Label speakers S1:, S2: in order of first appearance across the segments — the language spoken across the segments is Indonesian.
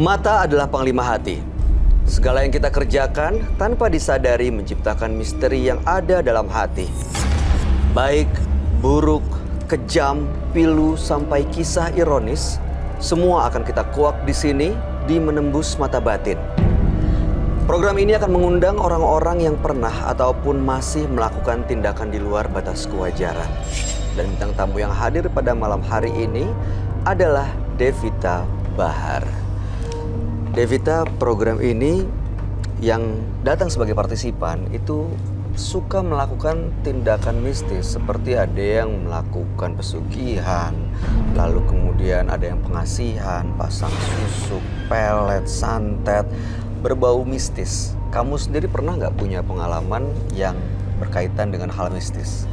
S1: Mata adalah panglima hati. Segala yang kita kerjakan tanpa disadari menciptakan misteri yang ada dalam hati. Baik, buruk, kejam, pilu, sampai kisah ironis, semua akan kita kuak di sini di Menembus Mata Batin. Program ini akan mengundang orang-orang yang pernah ataupun masih melakukan tindakan di luar batas kewajaran. Dan bintang tamu yang hadir pada malam hari ini adalah Devita Bahar. Devita, program ini yang datang sebagai partisipan itu suka melakukan tindakan mistis, seperti ada yang melakukan pesugihan, lalu kemudian ada yang pengasihan, pasang susuk, pelet, santet, berbau mistis. Kamu sendiri pernah nggak punya pengalaman yang berkaitan dengan hal mistis?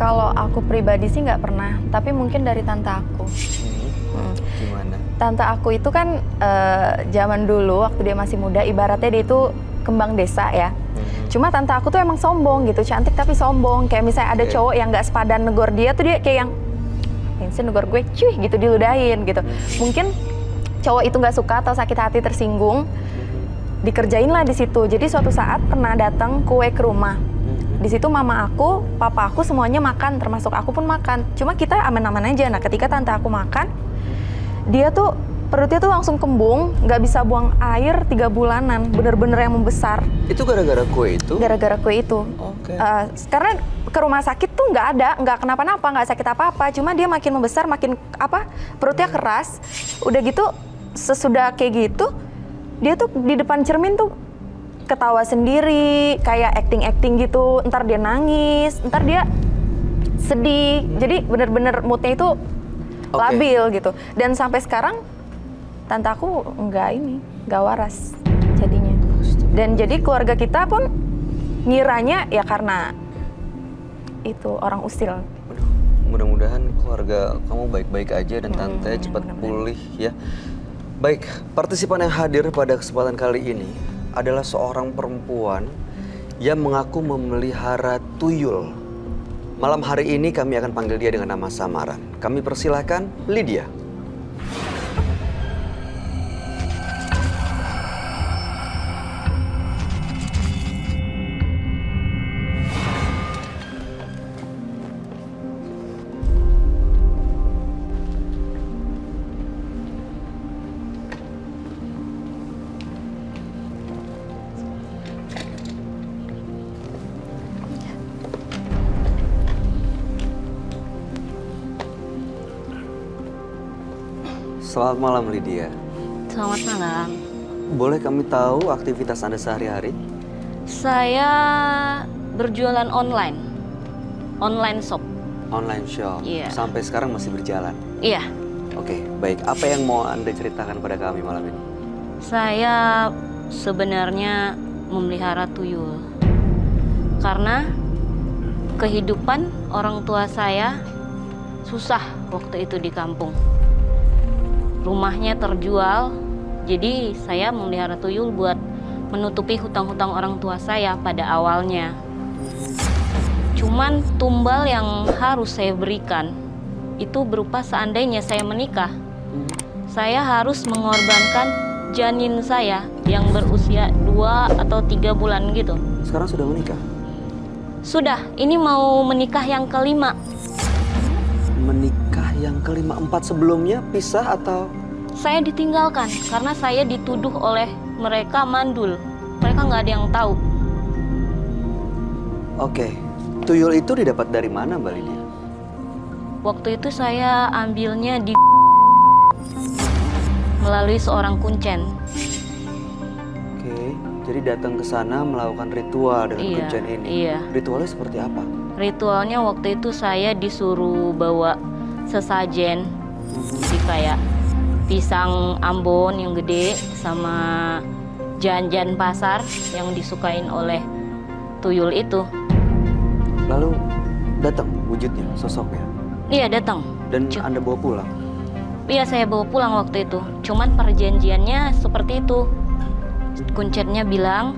S2: Kalau aku pribadi sih nggak pernah, tapi mungkin dari tante aku.
S1: Gimana?
S2: Tante aku itu kan zaman dulu waktu dia masih muda, ibaratnya dia itu kembang desa ya. Cuma tante aku tuh emang sombong gitu, cantik tapi sombong. Kayak misalnya ada cowok yang nggak sepadan negor dia tuh dia kayak yang negor gue cuy gitu, diludahin gitu. Mungkin cowok itu nggak suka atau sakit hati, tersinggung, dikerjain lah di situ. Jadi suatu saat pernah datang kue ke rumah. Di situ mama aku, papa aku semuanya makan, termasuk aku pun makan. Cuma kita aman-aman aja. Nah ketika tante aku makan, dia tuh perutnya tuh langsung kembung, nggak bisa buang air 3 bulanan, bener-bener yang membesar.
S1: Itu gara-gara kue itu?
S2: Gara-gara kue itu.
S1: Oke.
S2: Karena ke rumah sakit tuh nggak kenapa-napa, nggak sakit apa-apa. Cuma dia makin membesar, makin perutnya keras. Udah gitu, sesudah kayak gitu, dia tuh di depan cermin tuh ketawa sendiri, kayak acting gitu. Ntar dia nangis, ntar dia sedih. Jadi bener-bener moodnya itu labil gitu. Dan sampai sekarang tante aku nggak waras jadinya. Dan jadi keluarga kita pun ngiranya ya karena itu orang usil.
S1: Mudah-mudahan keluarga kamu baik-baik aja dan tante cepat pulih ya. Baik, partisipan yang hadir pada kesempatan kali ini adalah seorang perempuan yang mengaku memelihara tuyul. Malam hari ini kami akan panggil dia dengan nama samaran. Kami persilahkan Lydia. Selamat malam Lydia.
S3: Selamat malam.
S1: Boleh kami tahu aktivitas Anda sehari-hari?
S3: Saya berjualan online shop.
S1: Online shop.
S3: Iya.
S1: Sampai sekarang masih berjalan?
S3: Iya.
S1: Oke, baik. Apa yang mau Anda ceritakan pada kami malam ini?
S3: Saya sebenarnya memelihara tuyul. Karena kehidupan orang tua saya susah waktu itu di kampung. Rumahnya terjual, jadi saya memelihara tuyul buat menutupi hutang-hutang orang tua saya pada awalnya. Cuman tumbal yang harus saya berikan itu berupa seandainya saya menikah, saya harus mengorbankan janin saya yang berusia 2 atau 3 bulan gitu.
S1: Sekarang sudah menikah?
S3: Sudah, ini mau menikah yang kelima.
S1: Menikah yang kelima, 4 sebelumnya pisah atau?
S3: Saya ditinggalkan karena saya dituduh oleh mereka mandul. Mereka nggak ada yang tahu.
S1: Oke, tuyul itu didapat dari mana Mbak Lydia?
S3: Waktu itu saya ambilnya melalui seorang kuncen.
S1: Oke, jadi datang ke sana melakukan ritual dengan kuncen ini.
S3: Iya.
S1: Ritualnya seperti apa?
S3: Ritualnya waktu itu saya disuruh bawa sesajen, jadi kayak pisang Ambon yang gede sama janjan pasar yang disukain oleh tuyul itu.
S1: Lalu datang wujudnya, sosoknya?
S3: Iya, datang.
S1: Dan Anda bawa pulang?
S3: Iya, saya bawa pulang waktu itu. Cuman perjanjiannya seperti itu. Kuncennya bilang,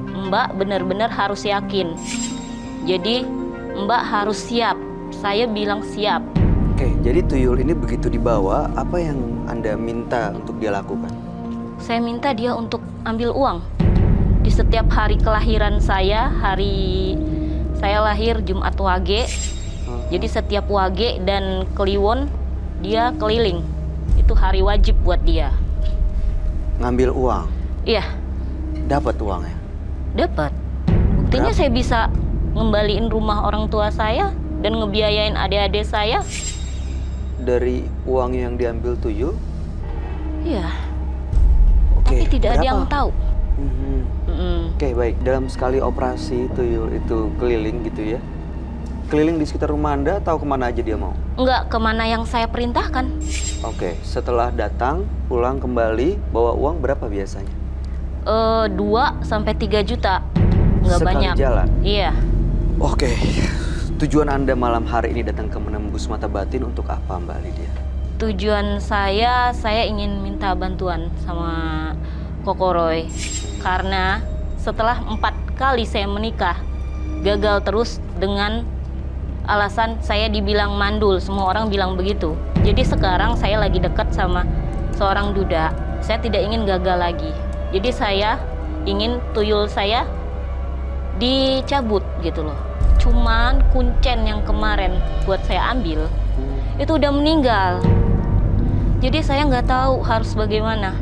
S3: Mbak benar-benar harus yakin. Jadi Mbak harus siap. Saya bilang siap.
S1: Oke, jadi tuyul ini begitu dibawa, apa yang Anda minta untuk dia lakukan?
S3: saya minta dia untuk ambil uang. Di setiap hari kelahiran saya, hari saya lahir Jumat Wage. Jadi setiap Wage dan Kliwon dia keliling. Itu hari wajib buat dia.
S1: Ngambil uang?
S3: Iya.
S1: Dapat uangnya?
S3: Dapat. Buktinya
S1: Berapa?
S3: saya bisa ngembaliin rumah orang tua saya dan ngebiayain adik-adik saya.
S1: Dari uang yang diambil tuyul?
S3: Iya.
S1: Oke,
S3: Tapi tidak ada yang
S1: berapa?
S3: tahu.
S1: Oke, baik. Dalam sekali operasi tuyul itu keliling gitu ya? Keliling di sekitar rumah Anda atau kemana aja dia mau?
S3: Enggak kemana yang saya perintahkan.
S1: Oke, setelah datang, pulang kembali, bawa uang berapa biasanya?
S3: 2 sampai 3 juta. Enggak
S1: Sekali
S3: banyak.
S1: jalan?
S3: Iya.
S1: Oke, tujuan Anda malam hari ini datang ke Menembus Mata Batin untuk apa, Mbak Lydia?
S3: Tujuan saya ingin minta bantuan sama Koko Roy. Karena setelah 4 kali saya menikah, gagal terus dengan alasan saya dibilang mandul. Semua orang bilang begitu. Jadi sekarang saya lagi dekat sama seorang duda. Saya tidak ingin gagal lagi. Jadi saya ingin tuyul saya dicabut gitu loh. Cuman kuncen yang kemarin buat saya ambil itu udah meninggal. Jadi saya nggak tahu harus bagaimana.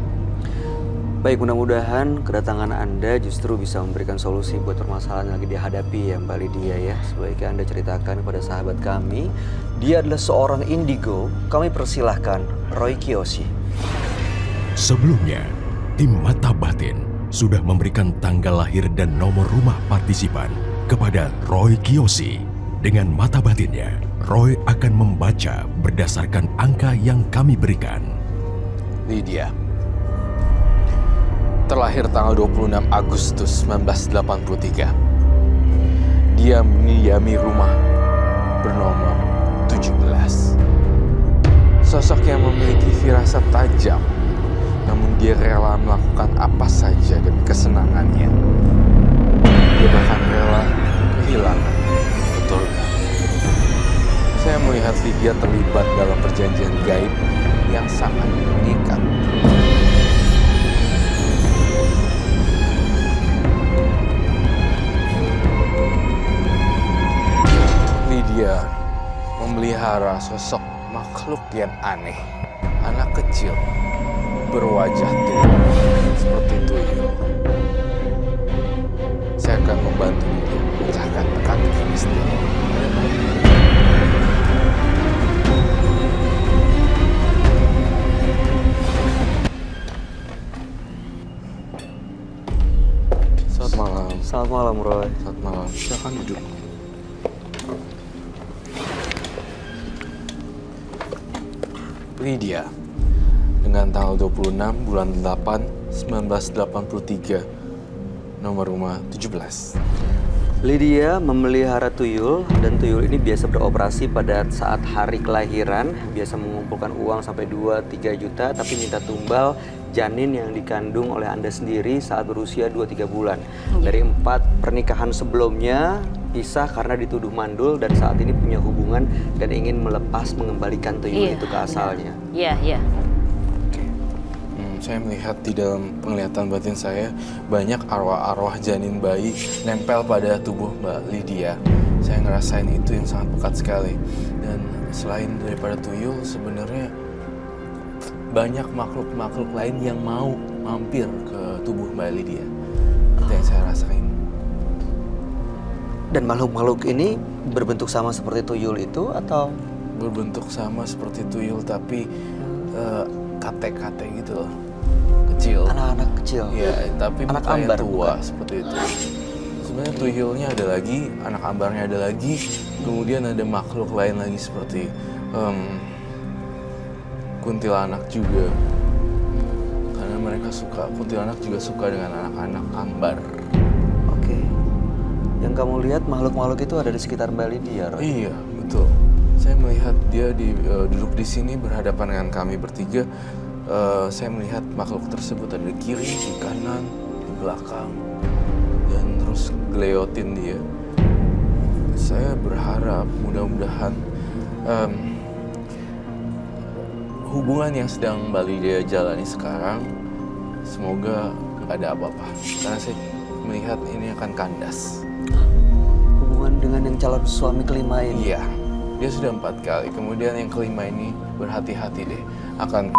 S1: Baik, mudah-mudahan kedatangan Anda justru bisa memberikan solusi buat permasalahan yang lagi dihadapi ya Mbak Lydia ya. Sebaiknya Anda ceritakan kepada sahabat kami. Dia adalah seorang indigo. Kami persilahkan Roy Kiyoshi.
S4: Sebelumnya, tim Mata Batin sudah memberikan tanggal lahir dan nomor rumah partisipan kepada Roy Kiyoshi. Dengan mata batinnya, Roy akan membaca berdasarkan angka yang kami berikan.
S5: Lydia terlahir tanggal 26 Agustus 1983. Dia mendiami rumah bernomor 17. Sosok yang memiliki firasat tajam, namun dia rela melakukan apa saja demi kesenangannya. Dia bahkan rela kehilangan keturunan. Saya melihat Lydia terlibat dalam perjanjian gaib yang sangat mengikat. Lydia memelihara sosok makhluk yang aneh, anak kecil berwajah tua seperti tuyul. Saya akan membantu Lydia memecahkan teka-teki misteri. Selamat malam.
S1: Selamat malam, Roy.
S5: Selamat malam. Silakan duduk. Lydia dengan tanggal 26 bulan 8 1983, nomor rumah 17.
S1: Lydia memelihara tuyul dan tuyul ini biasa beroperasi pada saat hari kelahiran, biasa mengumpulkan uang sampai 2-3 juta tapi minta tumbal janin yang dikandung oleh Anda sendiri saat berusia 2-3 bulan. Dari 4 pernikahan sebelumnya pisah karena dituduh mandul dan saat ini punya hubungan dan ingin melepas mengembalikan tuyul itu ke asalnya.
S3: Iya.
S5: Saya melihat di dalam penglihatan batin saya banyak arwah-arwah janin bayi nempel pada tubuh Mbak Lydia. Saya ngerasain itu yang sangat pekat sekali. Dan selain daripada tuyul, sebenarnya banyak makhluk-makhluk lain yang mau mampir ke tubuh Mbak Lydia. Itu yang saya rasain.
S1: Dan makhluk-makhluk ini berbentuk sama seperti tuyul itu atau?
S5: Berbentuk sama seperti tuyul tapi kate-kate gitu loh. Kecil.
S1: Anak-anak kecil?
S5: Iya, tapi
S1: anak
S5: mukanya
S1: ambar,
S5: tua
S1: bukan?
S5: seperti itu. Sebenarnya tuyulnya ada lagi, anak ambarnya ada lagi, kemudian ada makhluk lain lagi seperti kuntilanak juga. Karena mereka suka, kuntilanak juga suka dengan anak-anak ambar.
S1: Oke. Yang kamu lihat makhluk-makhluk itu ada di sekitar Mbak Lydia, Roy?
S5: Iya, betul. Saya melihat dia duduk di sini berhadapan dengan kami bertiga. Saya melihat makhluk tersebut ada di kiri, di kanan, di belakang, dan terus geleotin dia. Saya berharap mudah-mudahan hubungan yang sedang Mbak Lydia jalani sekarang semoga nggak ada apa-apa. Karena saya melihat ini akan kandas.
S1: Hubungan dengan yang calon suami kelima ini.
S5: Iya, dia sudah 4 kali. Kemudian yang kelima ini berhati-hati deh akan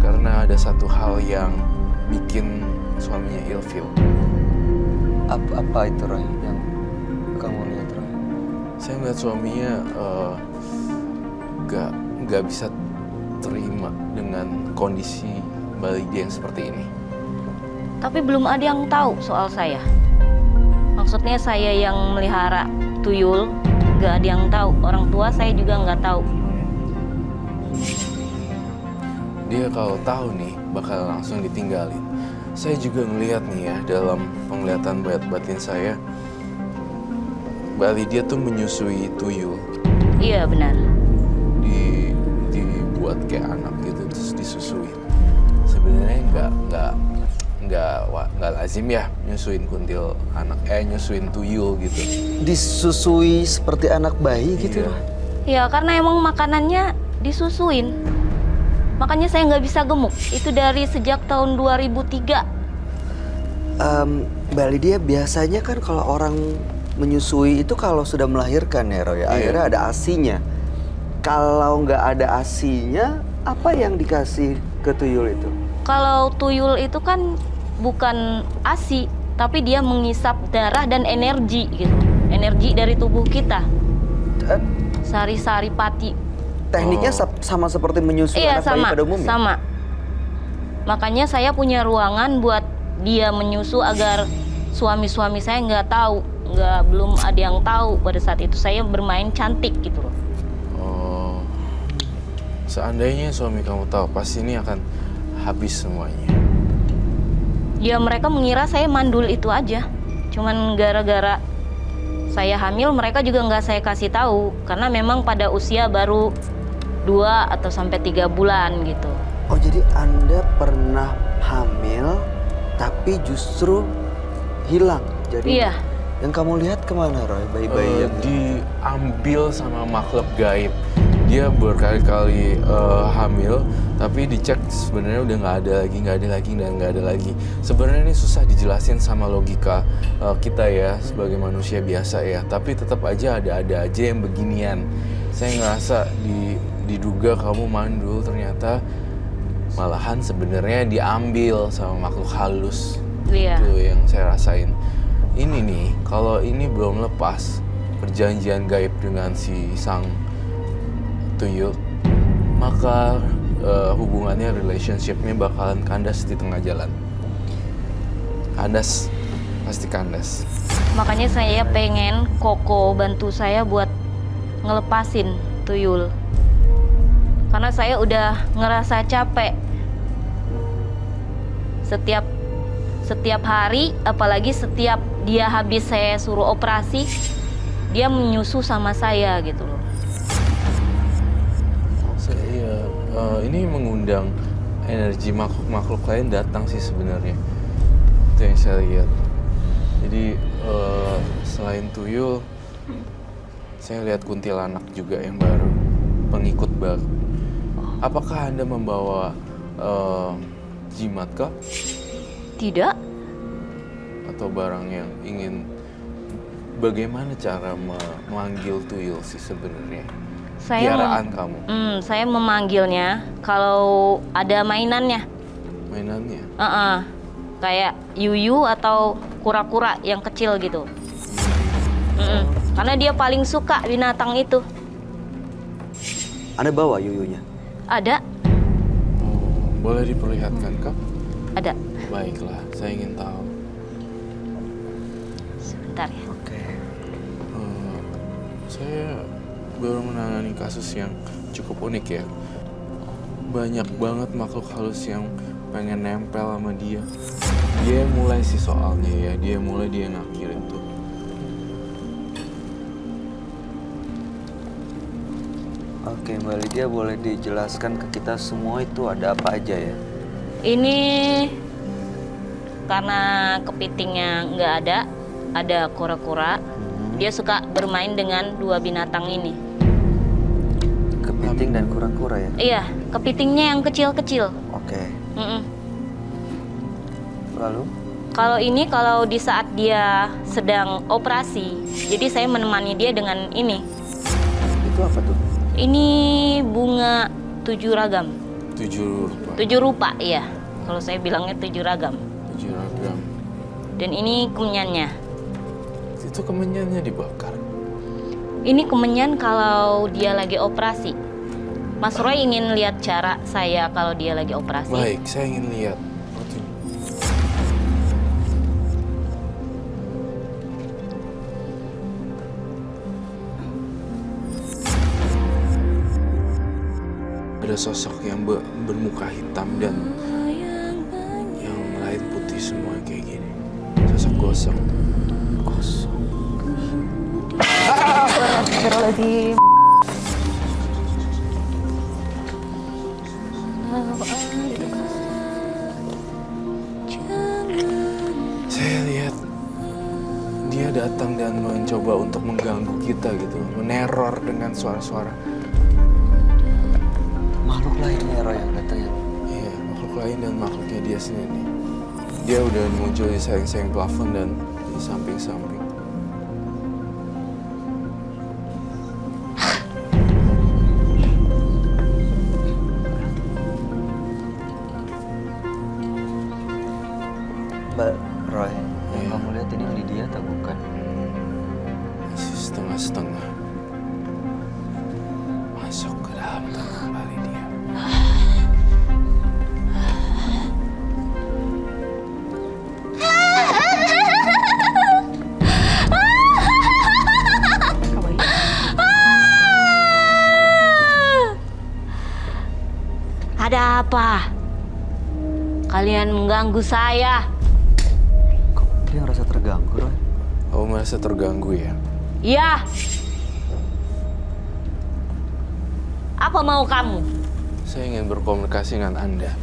S5: karena ada satu hal yang bikin suaminya ilfeel.
S1: Apa itu Roy yang kamu lihat Roy?
S5: Saya melihat suaminya nggak bisa terima dengan kondisi Mbak Lydia yang seperti ini.
S3: Tapi belum ada yang tahu soal saya. Maksudnya saya yang melihara tuyul, nggak ada yang tahu. Orang tua saya juga nggak tahu.
S5: Dia kalau tahu nih bakal langsung ditinggalin. Saya juga ngelihat nih ya dalam penglihatan batin saya, Mbak Lydia tuh menyusui tuyul.
S3: Iya benar.
S5: Dibuat kayak anak gitu terus disusui. Sebenarnya nggak lazim ya nyusuin kuntil anak, nyusuin tuyul gitu.
S1: Disusui seperti anak bayi gitu
S5: Iya.
S1: Roy?
S3: Ya karena emang makanannya disusuin. Makanya saya nggak bisa gemuk. Itu dari sejak tahun 2003.
S1: Mbak Lydia biasanya kan kalau orang menyusui itu kalau sudah melahirkan ya Roy, akhirnya ada ASI-nya. Kalau nggak ada ASI-nya, apa yang dikasih ke tuyul itu?
S3: Kalau tuyul itu kan bukan ASI, tapi dia mengisap darah dan energi gitu. Energi dari tubuh kita.
S1: Eh,
S3: Sari-sari pati.
S1: Tekniknya sama seperti menyusui
S3: Iya
S1: anak bayi
S3: sama,
S1: pada umumnya?
S3: sama. Makanya saya punya ruangan buat dia menyusu agar suami-suami saya nggak tahu, belum ada yang tahu pada saat itu saya bermain cantik gitu loh.
S5: Oh, seandainya suami kamu tahu, pasti ini akan habis semuanya.
S3: Ya mereka mengira saya mandul itu aja. Cuman gara-gara saya hamil mereka juga nggak saya kasih tahu karena memang pada usia baru 2 atau sampai 3 bulan gitu.
S1: Oh jadi Anda pernah hamil tapi justru hilang. Jadi
S3: Iya.
S1: yang kamu lihat kemana Roy? Bayi-bayi yang
S5: Diambil sama makhluk gaib. Dia berkali-kali hamil, tapi dicek sebenarnya udah nggak ada lagi. Sebenarnya ini susah dijelasin sama logika kita ya sebagai manusia biasa ya. Tapi tetap aja ada aja yang beginian. Saya ngerasa diduga kamu mandul, ternyata malahan sebenarnya diambil sama makhluk halus.
S3: Iya.
S5: Itu yang saya rasain. Ini nih, kalau ini belum lepas perjanjian gaib dengan si sang tuyul, maka hubungannya, relationship-nya bakalan kandas di tengah jalan. Kandas, pasti kandas.
S3: Makanya saya pengen Koko bantu saya buat ngelepasin tuyul. Karena saya udah ngerasa capek. Setiap hari, apalagi setiap dia habis saya suruh operasi, dia menyusu sama saya gitu loh.
S5: Ini mengundang energi makhluk-makhluk lain datang sih sebenarnya. Itu yang saya lihat. Jadi selain tuyul, saya lihat kuntilanak juga yang baru, pengikut baru. Apakah Anda membawa jimat kah?
S3: Tidak.
S5: Atau barang yang ingin, bagaimana cara memanggil tuyul sih sebenarnya? Piaraan kamu?
S3: Saya memanggilnya kalau ada mainannya.
S5: Mainannya?
S3: Kayak yuyu atau kura-kura yang kecil gitu. Karena dia paling suka binatang itu.
S1: Anda bawa yuyunya?
S3: Ada?
S5: Boleh diperlihatkan kah?
S3: Ada.
S5: Baiklah, saya ingin tahu.
S3: Sebentar ya.
S1: Oke.
S5: Saya baru menangani kasus yang cukup unik ya. Banyak banget makhluk halus yang pengen nempel sama dia. Dia mulai sih soalnya ya, dia ngakhirin tuh.
S1: Oke, Mbak Lydia boleh dijelaskan ke kita semua itu ada apa aja ya?
S3: Ini karena kepitingnya nggak ada kura-kura. Dia suka bermain dengan 2 binatang ini.
S1: Kepiting dan kura-kura ya?
S3: Iya, kepitingnya yang kecil-kecil.
S1: Oke. Lalu?
S3: Kalau di saat dia sedang operasi, jadi saya menemani dia dengan ini.
S1: Itu apa tuh?
S3: Ini bunga 7 ragam.
S5: 7 rupa.
S3: 7 rupa, iya. Kalau saya bilangnya 7 ragam.
S5: 7 ragam.
S3: Dan ini kemenyannya.
S5: Itu kemenyannya dibakar.
S3: Ini kemenyan kalau dia lagi operasi. Mas Roy ingin lihat cara saya kalau dia lagi operasi.
S5: Baik, saya ingin lihat. Ada sosok yang bermuka hitam dan yang lain putih semua kayak gini. Sosok gosong. Kosong.
S2: Astagfirullahaladzim.
S5: Saya lihat dia datang dan mencoba untuk mengganggu kita gitu, meneror dengan suara-suara.
S1: Makhluk lain ya Roy yang datang ya?
S5: Iya, makhluk lain dan makhluknya dia sendiri. Dia udah muncul di sayang-sayang plafon dan di samping-samping.
S1: Mbak Roy, yang
S5: Iya.
S1: kamu lihat ini Lydia atau bukan?
S5: Masih setengah-setengah. Masuk ke dalam tangan Mbak Lydia.
S3: Ada apa? Kalian mengganggu saya?
S1: Kok dia ngerasa terganggu Roy?
S5: Kamu merasa terganggu ya?
S3: Iya. Apa mau kamu?
S5: Saya ingin berkomunikasi dengan Anda.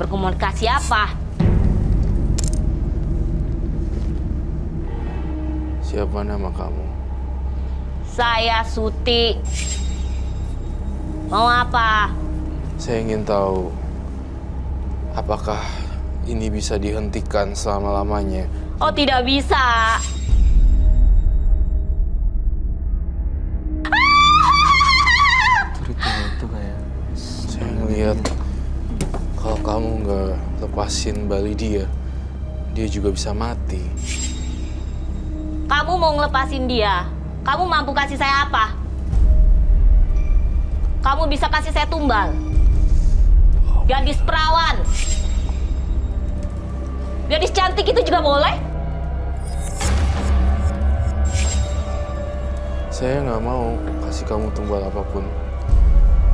S3: Berkomunikasi apa?
S5: Siapa nama kamu?
S3: Saya Suti. Mau apa?
S5: Saya ingin tahu apakah ini bisa dihentikan selama-lamanya.
S3: Oh, tidak bisa.
S1: Itu ritual itu kayak...
S5: Saya ngelihat kalau kamu nggak lepasin Mbak Lydia, dia juga bisa mati.
S3: Kamu mau ngelepasin dia? Kamu mampu kasih saya apa? Kamu bisa kasih saya tumbal. Gadis perawan. Gadis cantik itu juga boleh?
S5: Saya nggak mau kasih kamu tumbal apapun,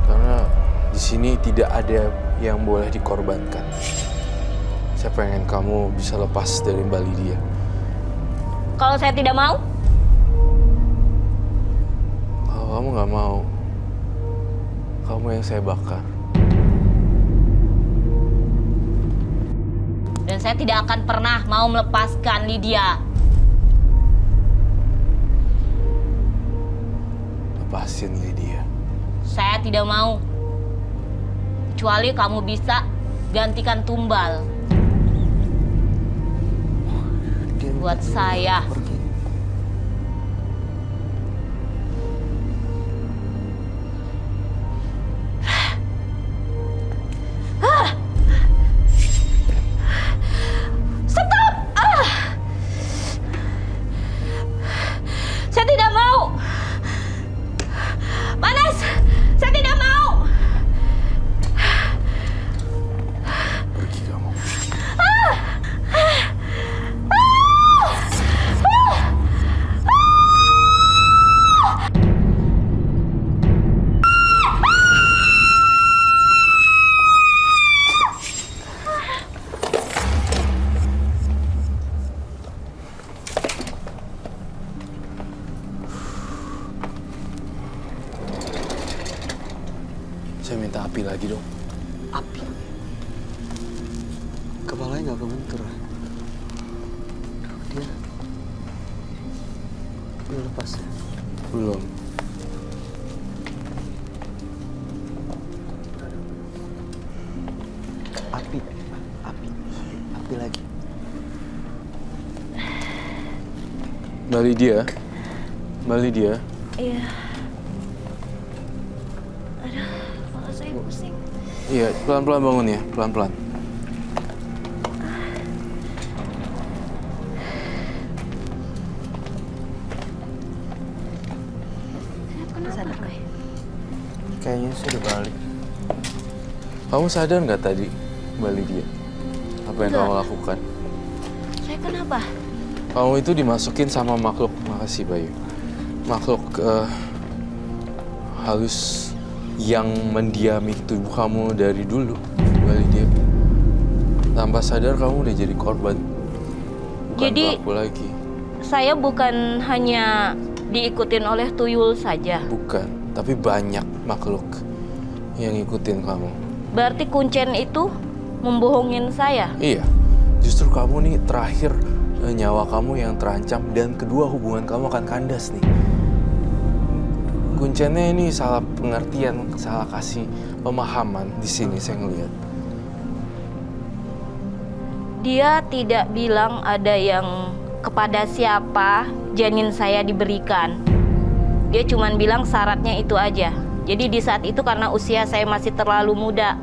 S5: karena di sini tidak ada yang boleh dikorbankan. Saya pengen kamu bisa lepas dari Mbak Lydia.
S3: Kalau saya tidak mau?
S5: Kalau kamu nggak mau, kamu yang saya bakar.
S3: Dan saya tidak akan pernah mau melepaskan Lydia.
S5: Lepasin Lydia.
S3: Saya tidak mau. Kecuali kamu bisa gantikan tumbal.
S1: Dia
S3: Buat saya.
S1: pergi.
S3: Stop! Saya tidak mau. Panas! Saya tidak mau.
S5: Pergi kamu. Saya minta api lagi dong.
S1: Api. Kepalanya nggak kebentur. Dia udah lepas ya?
S5: Belum. Mbak Lydia. Mbak Lydia.
S3: Iya. Aduh, kepala saya pusing.
S5: Iya, pelan-pelan bangun ya, pelan-pelan.
S3: Kenapa?
S1: Kayaknya saya udah balik.
S5: Kamu sadar nggak tadi, Mbak Lydia? Apa yang kamu lakukan?
S3: Saya kenapa?
S5: Kamu itu dimasukin sama makhluk, makasih Bayu. Makhluk halus yang mendiami tubuh kamu dari dulu, Mbak Lydia. Tanpa sadar kamu udah jadi korban, bukan
S3: Jadi-
S5: pelaku lagi.
S3: Saya bukan hanya diikutin oleh tuyul saja.
S5: Bukan, tapi banyak makhluk yang ngikutin kamu.
S3: Berarti kuncen itu membohongin saya.
S5: Iya, justru kamu nih terakhir nyawa kamu yang terancam dan kedua hubungan kamu akan kandas nih. Kuncennya ini salah pengertian, salah kasih pemahaman di sini saya ngelihat.
S3: Dia tidak bilang ada yang kepada siapa janin saya diberikan. Dia cuma bilang syaratnya itu aja. Jadi di saat itu karena usia saya masih terlalu muda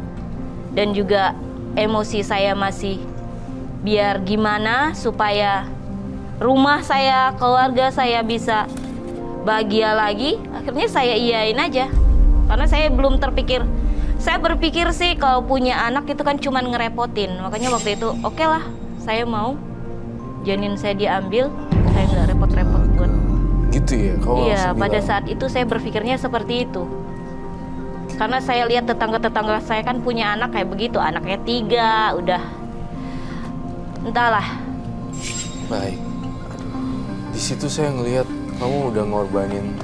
S3: dan juga emosi saya masih biar gimana supaya rumah saya, keluarga saya bisa bahagia lagi, akhirnya saya iyain aja. Karena saya belum terpikir. Saya berpikir sih kalau punya anak itu kan cuma ngerepotin. Makanya waktu itu oke lah, saya mau janin saya diambil, saya nggak repot-repot buat.
S5: Gitu ya, kamu
S3: Iya,
S5: langsung
S3: pada
S5: bilang.
S3: saat itu saya berpikirnya seperti itu. Karena saya lihat tetangga-tetangga saya kan punya anak kayak begitu, anaknya 3, udah entahlah.
S5: Baik. Di situ saya ngelihat kamu udah ngorbanin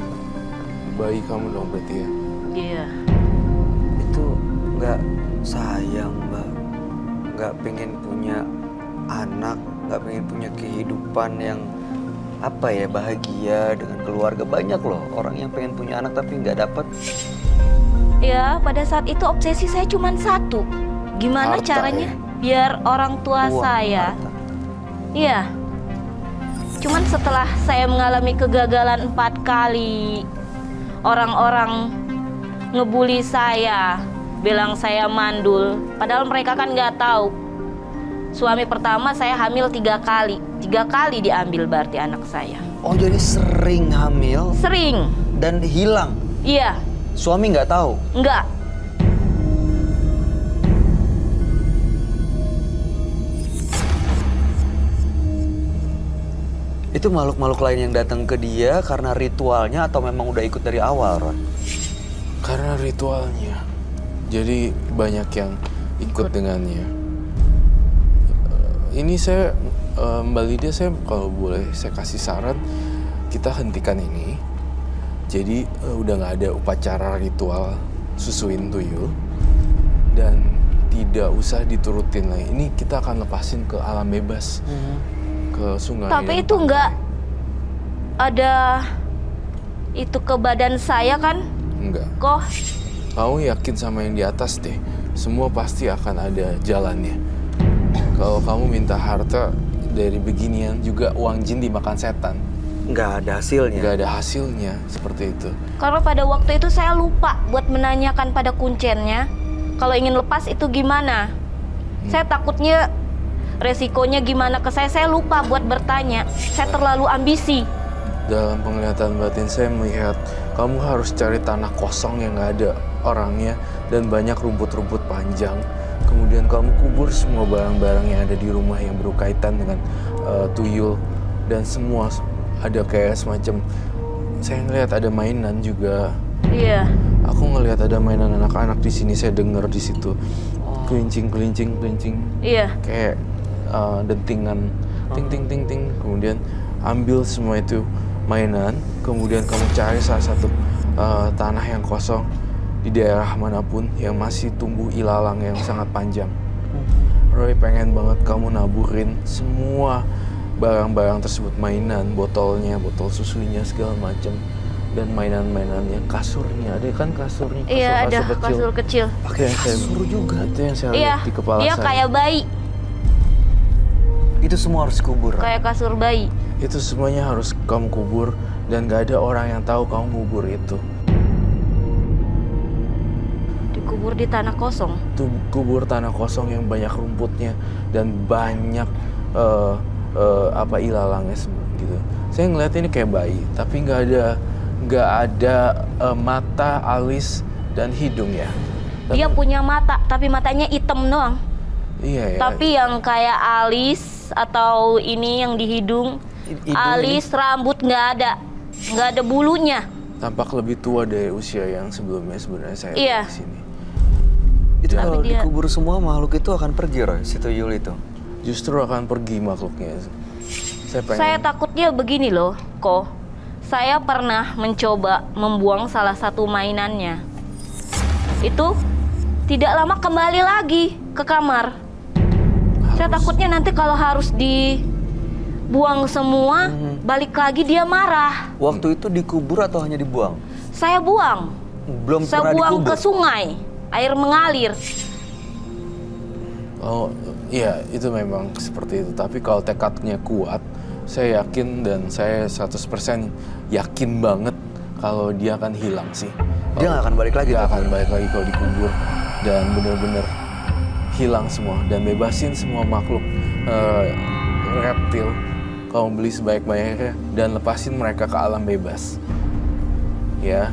S5: bayi kamu dong berarti ya.
S3: Iya.
S1: Itu nggak sayang, Mbak. Nggak pengen punya anak, nggak pengen punya kehidupan yang apa ya, bahagia dengan keluarga. Banyak loh orang yang pengen punya anak tapi nggak dapat.
S3: Ya, pada saat itu obsesi saya cuma satu. Gimana
S1: Harta,
S3: caranya
S1: ya?
S3: biar orang tua
S1: Uang,
S3: saya.
S1: harta.
S3: Iya. Cuman setelah saya mengalami kegagalan 4 kali, orang-orang ngebully saya, bilang saya mandul. Padahal mereka kan nggak tahu. Suami pertama saya hamil 3 kali. 3 kali diambil berarti anak saya.
S1: Oh, jadi sering hamil
S3: Sering.
S1: dan hilang.
S3: Iya,
S1: Suami nggak tahu.
S3: enggak.
S1: Itu makhluk-makhluk lain yang datang ke dia karena ritualnya atau memang udah ikut dari awal, Ron?
S5: Karena ritualnya. Jadi banyak yang ikut dengannya. Ini saya, Mbak Lydia, saya kalau boleh saya kasih saran, kita hentikan ini. Jadi udah nggak ada upacara ritual susuin tuyul dan tidak usah diturutin lagi. Ini kita akan lepasin ke alam bebas, ke sungai.
S3: Tapi
S5: dan
S3: itu
S5: pantai.
S3: enggak ada itu ke badan saya kan?
S5: Enggak.
S3: Kok
S5: Kamu yakin sama yang di atas deh. Semua pasti akan ada jalannya. Kalau kamu minta harta dari beginian juga uang jin dimakan setan.
S1: Nggak ada hasilnya.
S5: Nggak ada hasilnya seperti itu.
S3: karena pada waktu itu saya lupa buat menanyakan pada kuncennya kalau ingin lepas itu gimana. Saya takutnya resikonya gimana ke saya lupa buat bertanya. Saya terlalu ambisi.
S5: Dalam penglihatan batin saya melihat kamu harus cari tanah kosong yang nggak ada orangnya dan banyak rumput-rumput panjang. Kemudian kamu kubur semua barang-barang yang ada di rumah yang berkaitan dengan tuyul dan semua ada kayak semacam, saya ngelihat ada mainan juga.
S3: Iya.
S5: Aku ngelihat ada mainan anak-anak di sini, saya dengar di situ kelincing.
S3: Iya.
S5: Kayak dentingan ting ting ting ting. Kemudian ambil semua itu mainan, kemudian kamu cari salah satu tanah yang kosong di daerah manapun yang masih tumbuh ilalang yang sangat panjang. Roy pengen banget kamu naburin semua barang-barang tersebut, mainan, botolnya, botol susunya segala macam, dan mainan-mainannya, kasurnya, ada kan kasurnya,
S3: Iya, ada
S5: kasur
S3: kasur kecil.
S5: Pakai yang saya
S1: juga.
S5: itu yang saya
S3: Iya.
S5: lihat di kepala
S3: Dia
S5: saya.
S3: kayak bayi,
S1: Itu semua harus kubur. Ron.
S3: kayak kasur bayi.
S5: Itu semuanya harus kamu kubur dan gak ada orang yang tahu kamu ngubur itu.
S3: Dikubur di tanah kosong.
S5: Itu kubur tanah kosong yang banyak rumputnya dan banyak ilalangnya gitu. Saya ngeliat ini kayak bayi, tapi nggak ada mata, alis dan hidung ya.
S3: Dia punya mata, tapi matanya hitam doang.
S5: Iya ya.
S3: Tapi yang kayak alis atau ini yang di hidung, alis, rambut nggak ada bulunya.
S5: Tampak lebih tua dari usia yang sebelumnya sebenarnya saya
S3: Iya.
S5: di sini.
S1: Itu
S3: Tapi
S1: kalau
S3: dia-
S1: dikubur semua makhluk itu akan pergi, Roy, si tuyul itu.
S5: Justru akan pergi makhluknya.
S3: Saya takutnya begini loh, Ko. Saya pernah mencoba membuang salah satu mainannya. Itu tidak lama kembali lagi ke kamar. Saya takutnya nanti kalau harus dibuang semua, balik lagi dia marah.
S1: Waktu itu dikubur atau hanya dibuang?
S3: Saya buang.
S1: Belum
S3: Saya
S1: pernah
S3: buang
S1: dikubur.
S3: ke sungai. Air mengalir.
S5: Oh iya, itu memang seperti itu. Tapi kalau tekadnya kuat, saya yakin dan saya 100% yakin banget kalau dia akan hilang sih.
S1: Dia nggak akan balik lagi.
S5: Dia
S1: Pak?
S5: akan balik lagi kalau dikubur dan benar-benar hilang semua dan bebasin semua makhluk reptil. Kamu beli sebaik-baiknya dan lepasin mereka ke alam bebas. Ya,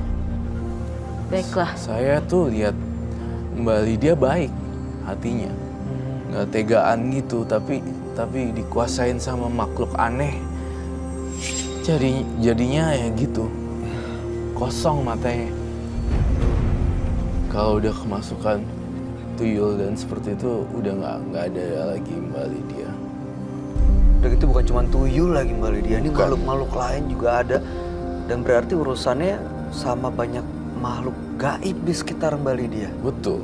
S3: Baiklah.
S5: saya tuh lihat Mbak Lydia baik hatinya, nggak tegaan gitu, tapi dikuasain sama makhluk aneh. Jadinya ya gitu, kosong matanya. Kalau udah kemasukan tuyul dan seperti itu udah nggak ada lagi Mbak Lydia.
S1: Udah gitu bukan cuma tuyul lagi Mbak Lydia, ini
S5: Bukan.
S1: makhluk-makhluk lain juga ada. Dan berarti urusannya sama banyak makhluk gaib di sekitar Mbak Lydia.
S5: Betul.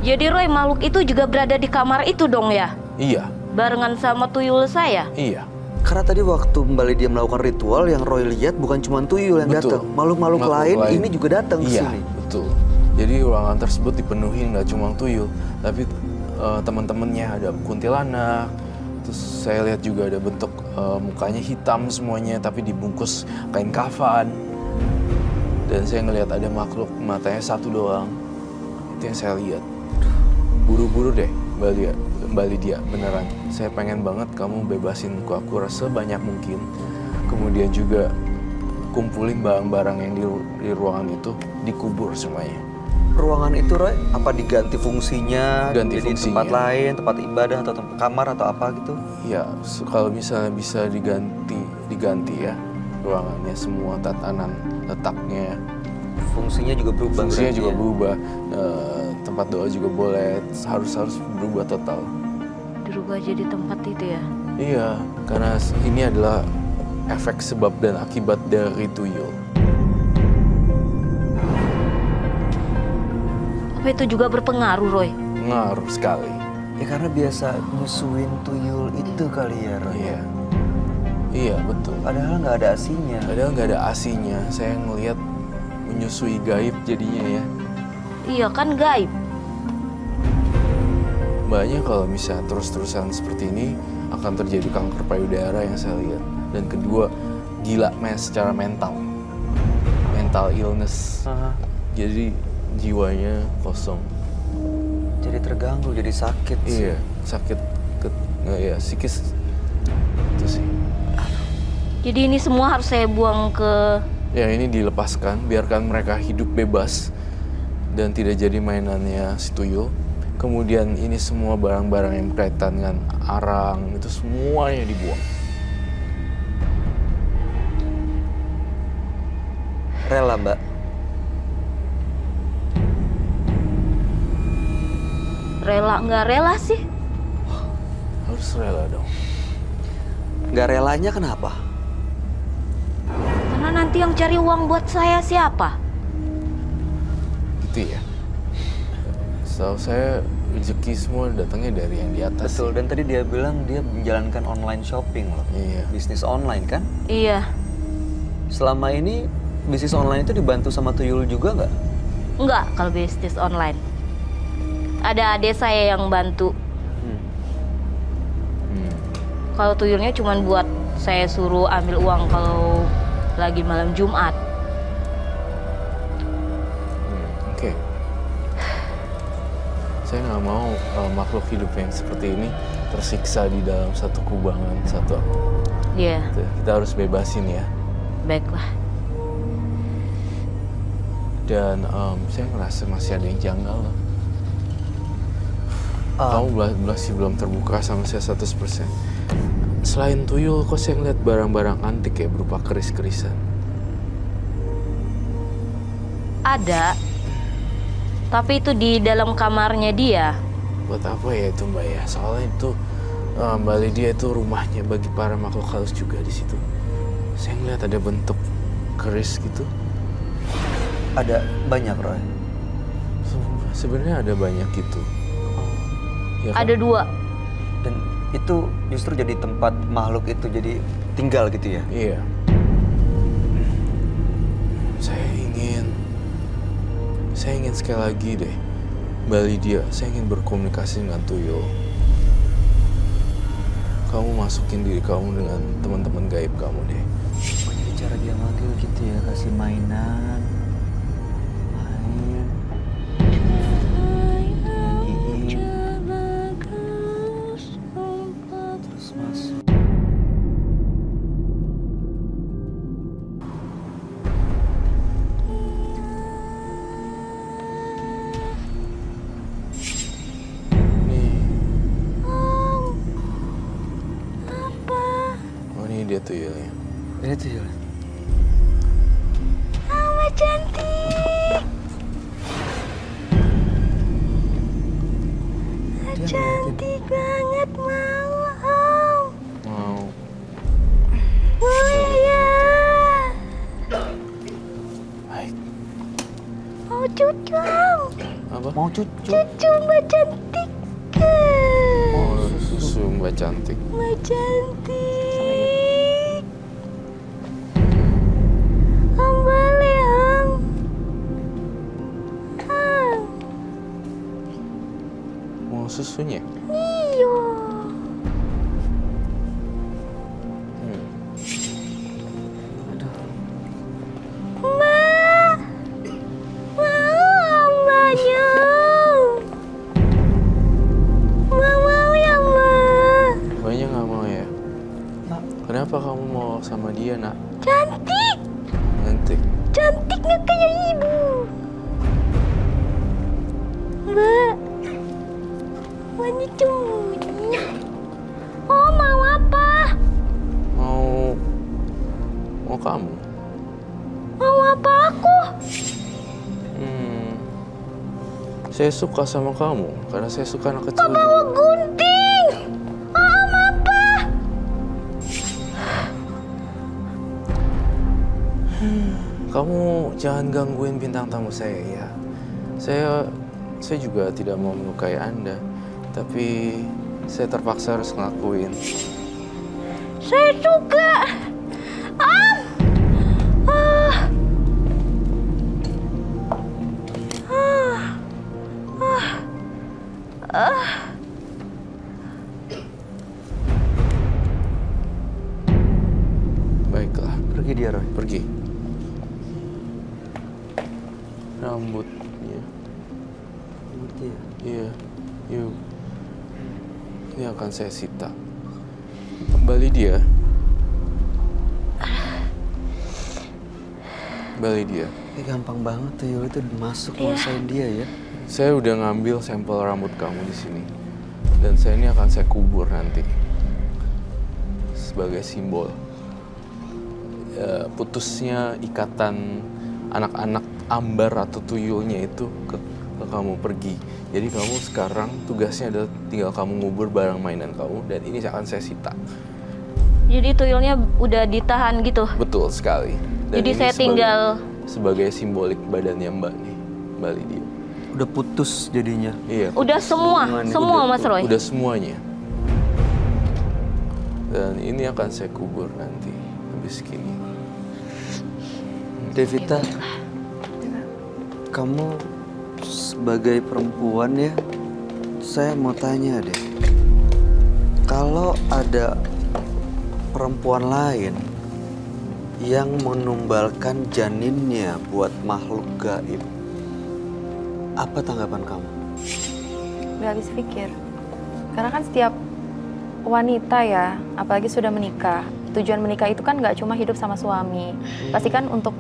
S3: Jadi Roy, makhluk itu juga berada di kamar itu dong ya?
S5: Iya,
S3: Barengan sama tuyul saya?
S5: iya.
S1: Karena tadi waktu Mbak Lydia melakukan ritual yang Roy lihat bukan cuma tuyul yang
S5: Betul.
S1: datang, makhluk-makhluk lain ini juga datang ke
S5: Iya,
S1: sini.
S5: betul. Jadi ruangan tersebut dipenuhi nggak cuma tuyul, tapi teman-temannya ada kuntilanak. Terus saya lihat juga ada bentuk mukanya hitam semuanya, tapi dibungkus kain kafan. Dan saya ngelihat ada makhluk matanya satu doang. Itu yang saya lihat. Buru-buru deh, Mbak Lydia, beneran. Saya pengen banget kamu bebasin aku sebanyak mungkin. Kemudian juga kumpulin barang-barang yang di ruangan itu, dikubur semuanya.
S1: Ruangan itu Roy, apa diganti fungsinya?
S5: Ganti
S1: jadi
S5: fungsinya.
S1: tempat lain, tempat ibadah atau tempat kamar atau apa gitu?
S5: Ya, kalau misalnya bisa diganti ya ruangannya, semua tatanan letaknya.
S1: Fungsinya juga berubah.
S5: Fungsinya
S1: berarti
S5: juga
S1: ya?
S5: berubah. Tempat doa juga boleh, harus berubah total.
S3: Dirubah jadi tempat itu ya?
S5: Iya, karena ini adalah efek sebab dan akibat dari tuyul.
S3: Apa itu juga berpengaruh, Roy?
S5: Ngaruh sekali.
S1: Ya karena biasa nyusuin tuyul itu kali ya Roy.
S5: Iya, iya betul.
S1: Padahal nggak ada asinya.
S5: Padahal nggak ada asinya. Saya ngelihat menyusui gaib jadinya ya.
S3: Iya kan gaib.
S5: Mbaknya kalau misalnya terus-terusan seperti ini akan terjadi kanker payudara yang saya lihat. Dan kedua, gila secara mental illness. Jadi jiwanya kosong.
S1: Jadi terganggu, jadi sakit sih.
S5: Iya, sakit ya psikis itu sih.
S3: Jadi ini semua harus saya buang ke...
S5: Ya ini dilepaskan, biarkan mereka hidup bebas dan tidak jadi mainannya si tuyul. Kemudian ini semua barang-barang yang berkaitan dengan arang itu semuanya dibuang.
S1: Rela Mbak?
S3: Rela nggak rela sih?
S5: Harus rela dong.
S1: Nggak relanya kenapa?
S3: Karena nanti yang cari uang buat saya siapa?
S5: Gitu ya. Setahu saya rezeki semua datangnya dari yang di atas.
S1: Betul, dan tadi dia bilang dia menjalankan online shopping loh.
S5: Iya.
S1: Bisnis online kan?
S3: Iya.
S1: Selama ini bisnis online itu dibantu sama tuyul juga nggak?
S3: Enggak kalau bisnis online. Ada adik saya yang bantu. Kalau tuyulnya cuma buat saya suruh ambil uang kalau lagi malam Jumat.
S5: Oke. Saya nggak mau makhluk hidup yang seperti ini tersiksa di dalam satu kubangan, satu.
S3: Iya,
S5: Kita harus bebasin ya.
S3: baiklah.
S5: Dan saya ngerasa masih ada yang janggal loh. Kamu masih belum terbuka sama saya 100%. Selain tuyul, kok saya ngeliat barang-barang antik kayak berupa keris-kerisan.
S3: Ada, tapi itu di dalam kamarnya dia.
S5: Buat apa ya itu Mbak ya? Soalnya itu Mbak Lydia itu rumahnya bagi para makhluk halus juga di situ. Saya ngeliat ada bentuk keris gitu.
S1: Ada banyak, Roy.
S5: Sebenarnya ada banyak gitu. Ya kan?
S3: Ada 2.
S1: Dan itu justru jadi tempat makhluk itu jadi tinggal gitu ya.
S5: Iya. Saya ingin sekali lagi deh, Mbak Lydia, saya ingin berkomunikasi dengan tuyul. Kamu masukin diri kamu dengan teman-teman gaib kamu deh.
S1: Oh, jadi cara dia manggil gitu ya, kasih mainan. Main. Nyanyiin. Terus masuk.
S5: Oh ini dia tuyulnya.
S1: Ini tuh ya.
S2: Mama cantik. Cantik banget mau Om.
S5: Mau.
S2: Mau ya.
S5: Baik.
S2: Mau cucu Om.
S5: Apa?
S1: Mau cucu.
S2: Cucu Mbak cantik.
S5: Oh susu Mbak cantik.
S2: Mbak cantik. Om boleh Om. Om.
S5: Mau susunya?
S2: Iyo. Mbak. Mau Mbaknya. Mbak mau ya Mbak.
S5: Mbaknya nggak mau ya? Kenapa kamu mau sama dia nak?
S2: Cantik.
S5: Nanti.
S2: Cantiknya kayak ibu. Mbak. Mbaknya cemuni. Oh mau apa?
S5: Mau kamu?
S2: Mau apa aku?
S5: Saya suka sama kamu karena saya suka anak kecil.
S2: Bawa gunting. Om apa?
S5: Kamu jangan gangguin bintang tamu saya ya. Saya juga tidak mau melukai Anda, tapi saya terpaksa harus ngelakuin.
S2: Saya juga. Om.
S5: Baiklah,
S1: Pergi dia, Roy.
S5: pergi. Rambutnya,
S1: Ngerti ya?
S5: iya, yuk. Ini akan saya sita. Kembali dia. Balik dia.
S1: Ini gampang banget tuh Yul itu masuk nguasain dia ya.
S5: Saya udah ngambil sampel rambut kamu di sini. Dan saya ini akan saya kubur nanti. Sebagai simbol. Putusnya ikatan anak-anak ambar atau tuyulnya itu ke kamu pergi. Jadi kamu sekarang tugasnya adalah tinggal kamu ngubur barang mainan kamu. Dan ini akan saya sita.
S3: Jadi tuyulnya udah ditahan gitu.
S5: Betul sekali. Dan
S3: Jadi
S5: ini
S3: saya tinggal
S5: sebagai simbolik badannya Mbak nih, Mbak Lydia.
S1: Udah putus jadinya.
S5: Iya.
S3: udah semua Mas Roy.
S5: Udah semuanya. Dan ini akan saya kubur nanti habis gini.
S1: Devita, kamu sebagai perempuan ya, saya mau tanya deh. Kalau ada perempuan lain yang menumbalkan janinnya buat makhluk gaib. Apa tanggapan kamu?
S2: Gak habis pikir. Karena kan setiap wanita ya, apalagi sudah menikah, tujuan menikah itu kan nggak cuma hidup sama suami. Pasti kan untuk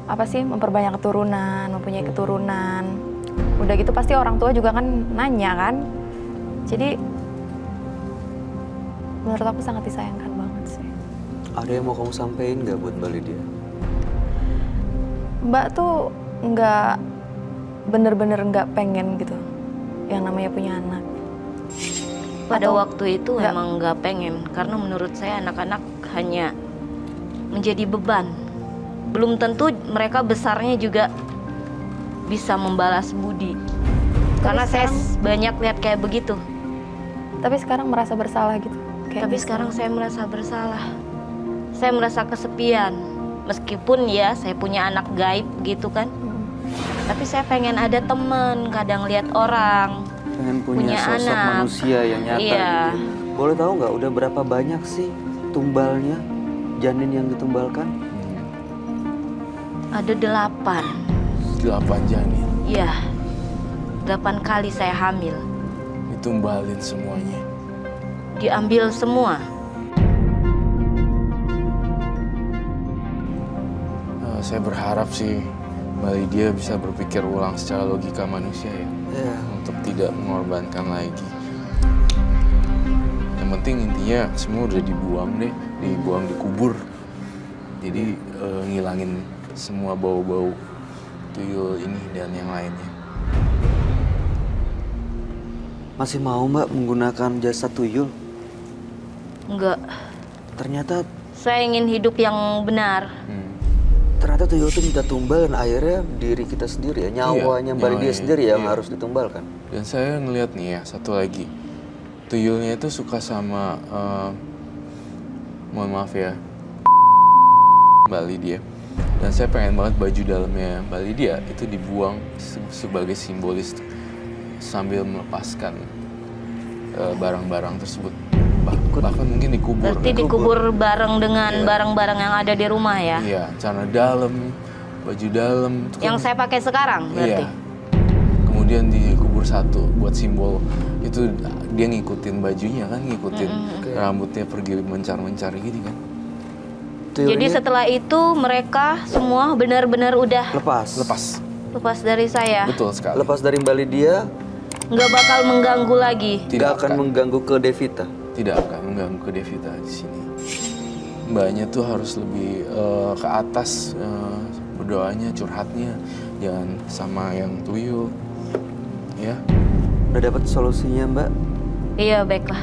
S2: apa sih, memperbanyak keturunan, mempunyai keturunan. Udah gitu pasti orang tua juga kan nanya kan. Jadi menurut aku sangat disayangkan banget sih.
S1: Ada yang mau kamu sampein nggak buat Mbak Lydia?
S2: Mbak tuh nggak bener-bener nggak pengen gitu yang namanya punya anak.
S3: Pada
S2: Atau
S3: waktu itu
S2: nggak?
S3: emang nggak pengen, karena menurut saya anak-anak hanya menjadi beban. Belum tentu mereka besarnya juga bisa membalas budi. Karena saya banyak lihat kayak begitu.
S2: Tapi sekarang merasa bersalah gitu.
S3: Tapi sekarang saya merasa bersalah. Saya merasa kesepian. Meskipun ya saya punya anak gaib gitu kan. Tapi saya pengen ada temen, kadang lihat orang.
S1: Pengen punya sosok
S3: anak.
S1: manusia yang nyata
S3: Iya.
S1: gitu. Boleh tahu nggak udah berapa banyak sih tumbalnya, janin yang ditumbalkan?
S3: Ada 8.
S5: 8 janin.
S3: Iya. 8 kali saya hamil.
S5: Ditumbalin semuanya.
S3: Diambil semua.
S5: Saya berharap sih Mbak Lydia bisa berpikir ulang secara logika manusia ya.
S1: Iya.
S5: Untuk tidak mengorbankan lagi. Yang penting intinya semua udah dibuang deh, dibuang, dikubur. Jadi ngilangin semua bau-bau tuyul ini dan yang lainnya.
S1: Masih mau Mbak menggunakan jasa tuyul?
S3: Enggak.
S1: Ternyata
S3: Saya ingin hidup yang benar.
S1: ternyata tuyul itu minta tumbal dan akhirnya diri kita sendiri ya, nyawanya Mbak Lydia
S5: nyawanya,
S1: sendiri yang
S5: iya.
S1: harus ditumbalkan.
S5: Dan saya ngeliat nih ya, satu lagi. Tuyulnya itu suka sama, mohon maaf ya, Mbak Lydia. Dan saya pengen banget baju dalamnya Mbak Lydia itu dibuang sebagai simbolis sambil melepaskan barang-barang tersebut. Bahkan mungkin dikubur.
S3: Berarti
S5: kan?
S3: dikubur bareng dengan
S5: Iya.
S3: barang-barang yang ada di rumah ya?
S5: Iya, celana dalam, baju dalam. Itu kan-
S3: Yang saya pakai sekarang berarti?
S5: Iya. Kemudian dikubur satu buat simbol itu dia ngikutin bajunya kan, ngikutin rambutnya pergi mencar-mencar gitu kan.
S1: Tuyul
S3: Jadi
S1: ini
S3: setelah itu mereka semua benar-benar udah
S1: lepas
S5: Lepas.
S3: dari saya.
S5: Betul sekali.
S1: lepas dari Mbak Lydia,
S3: Nggak bakal mengganggu lagi.
S1: nggak akan mengganggu ke Devita.
S5: Tidak akan mengganggu ke Devita di sini. Mbaknya tuh harus lebih ke atas berdoanya, curhatnya, jangan sama yang tuyul. Ya,
S1: Udah dapat solusinya Mbak?
S3: Iya baiklah.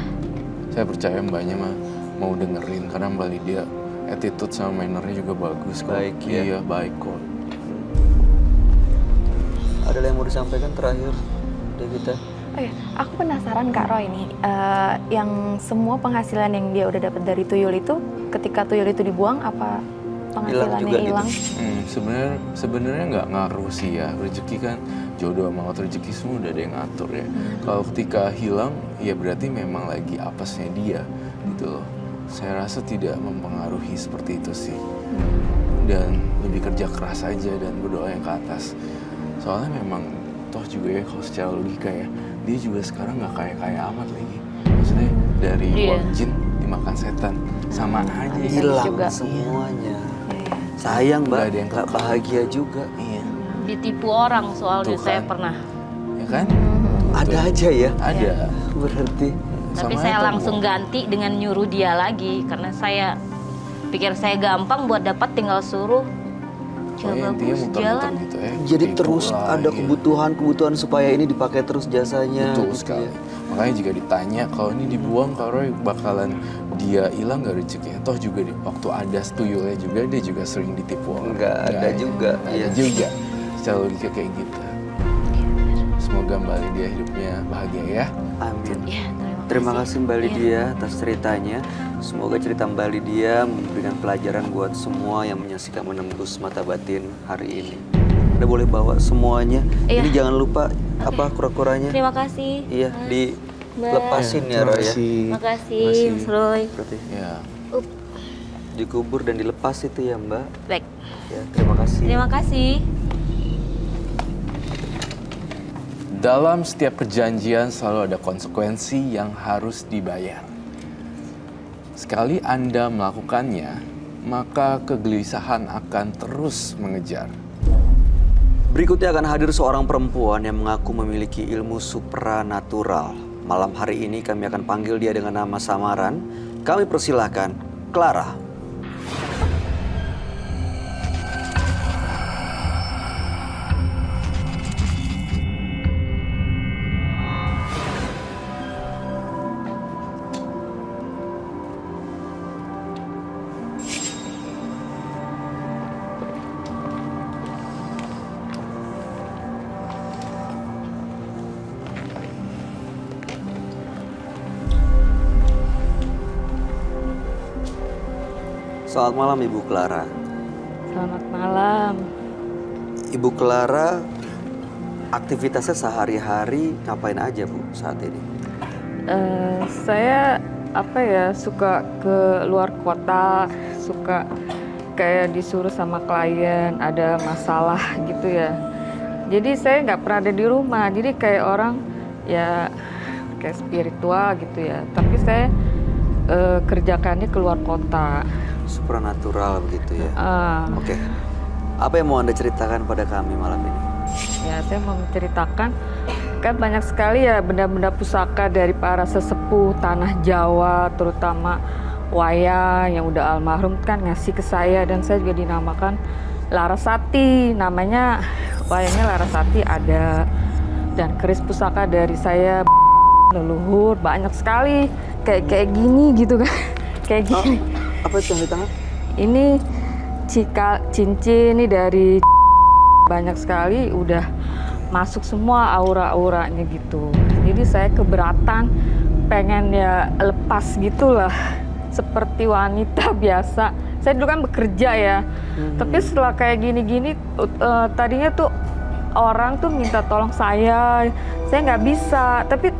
S5: saya percaya mbaknya mah mau dengerin karena Mbak Lydia attitude sama mannernya juga bagus kok.
S1: Baik, ya.
S5: Iya, baik kok.
S1: Ada yang mau disampaikan terakhir, Devita?
S2: Oh ya, aku penasaran Kak Roy nih, yang semua penghasilan yang dia udah dapat dari tuyul itu, ketika tuyul itu dibuang, apa penghasilannya
S1: juga gitu?
S2: hilang?
S5: Sebenarnya nggak ngaruh sih ya, rezeki kan jodoh sama waktu rezeki semua udah ada yang ngatur ya. Kalau ketika hilang, ya berarti memang lagi apesnya dia gitu loh. Saya rasa tidak mempengaruhi seperti itu sih. Dan lebih kerja keras aja dan berdoa yang ke atas. Soalnya memang toh juga ya kalau secara logika ya, dia juga sekarang nggak kaya-kaya amat lagi. Maksudnya dari
S3: Iya.
S5: uang jin dimakan setan, sama aja ya.
S1: Hilang
S2: juga.
S1: semuanya.
S2: Iya.
S1: Sayang Mbak,
S5: Nggak ada yang
S1: nggak
S5: kekal.
S1: bahagia juga.
S5: Iya,
S3: Ditipu orang soalnya
S5: Tuh kan.
S3: saya pernah.
S5: ya kan?
S1: Ada aja ya,
S5: Ada.
S1: berarti.
S3: Tapi
S5: Sama
S3: saya
S5: itu,
S3: langsung ganti dengan nyuruh dia lagi karena saya pikir saya gampang buat dapat, tinggal suruh.
S5: Pokoknya intinya
S3: Bagus
S5: muter-muter
S3: jalan.
S5: gitu ya.
S1: Jadi
S5: Tipu
S1: terus
S5: lah,
S1: ada
S5: iya.
S1: kebutuhan supaya ini dipakai terus jasanya.
S5: Betul
S1: gitu
S5: sekali.
S1: ya.
S5: Makanya jika ditanya kalau ini dibuang Kak Roy bakalan dia hilang nggak rezekinya? Toh juga waktu ada tuyulnya juga dia juga sering ditipu orang.
S1: Nggak ada juga,
S5: Nggak
S1: iya.
S5: ada juga. Secara logika kayak gitu. Semoga Mbak Lydia hidupnya bahagia ya.
S1: Amin.
S3: Ya,
S1: Terima kasih Mbak
S3: Iya.
S1: Lydia atas ceritanya. Semoga cerita Mbak Lydia memberikan pelajaran buat semua yang menyaksikan menembus mata batin hari ini. Udah boleh bawa semuanya.
S3: Iya.
S1: Ini jangan lupa apa kura-kuranya.
S3: Terima kasih.
S1: Iya,
S3: Mbak.
S1: Lepasin ya,
S5: Terima
S1: Roy ya.
S5: kasih.
S3: Makasih,
S5: Makasih.
S3: Mas Roy.
S1: Berarti
S5: Ya.
S1: dikubur dan dilepas itu ya, Mbak.
S3: Baik,
S1: Ya, terima kasih.
S3: terima kasih.
S5: Dalam setiap perjanjian selalu ada konsekuensi yang harus dibayar. Sekali Anda melakukannya, maka kegelisahan akan terus mengejar.
S1: Berikutnya akan hadir seorang perempuan yang mengaku memiliki ilmu supranatural. Malam hari ini kami akan panggil dia dengan nama samaran. Kami persilahkan Clara. Selamat malam Ibu Clara.
S3: Selamat malam.
S1: Ibu Clara, aktivitasnya sehari-hari ngapain aja Bu saat ini?
S6: Saya suka ke luar kota, suka kayak disuruh sama klien ada masalah gitu ya. Jadi saya nggak pernah ada di rumah, jadi kayak orang ya kayak spiritual gitu ya. Tapi saya kerjakannya ke luar kota.
S1: Supranatural begitu ya? Oke. Apa yang mau Anda ceritakan pada kami malam ini?
S6: Ya, saya mau menceritakan, kan banyak sekali ya benda-benda pusaka dari para sesepuh tanah Jawa, terutama wayang yang udah almarhum kan ngasih ke saya, dan saya juga dinamakan Larasati. Namanya wayangnya Larasati ada, dan keris pusaka dari saya leluhur banyak sekali, kayak gini gitu kan, kayak gini.
S1: Apa itu yang di tangan?
S6: Ini cincin ini dari banyak sekali, udah masuk semua aura-auranya gitu. Jadi saya keberatan, pengen ya lepas gitulah, seperti wanita biasa. Saya dulu kan bekerja ya, tapi setelah kayak gini-gini, tadinya tuh orang tuh minta tolong saya nggak bisa, tapi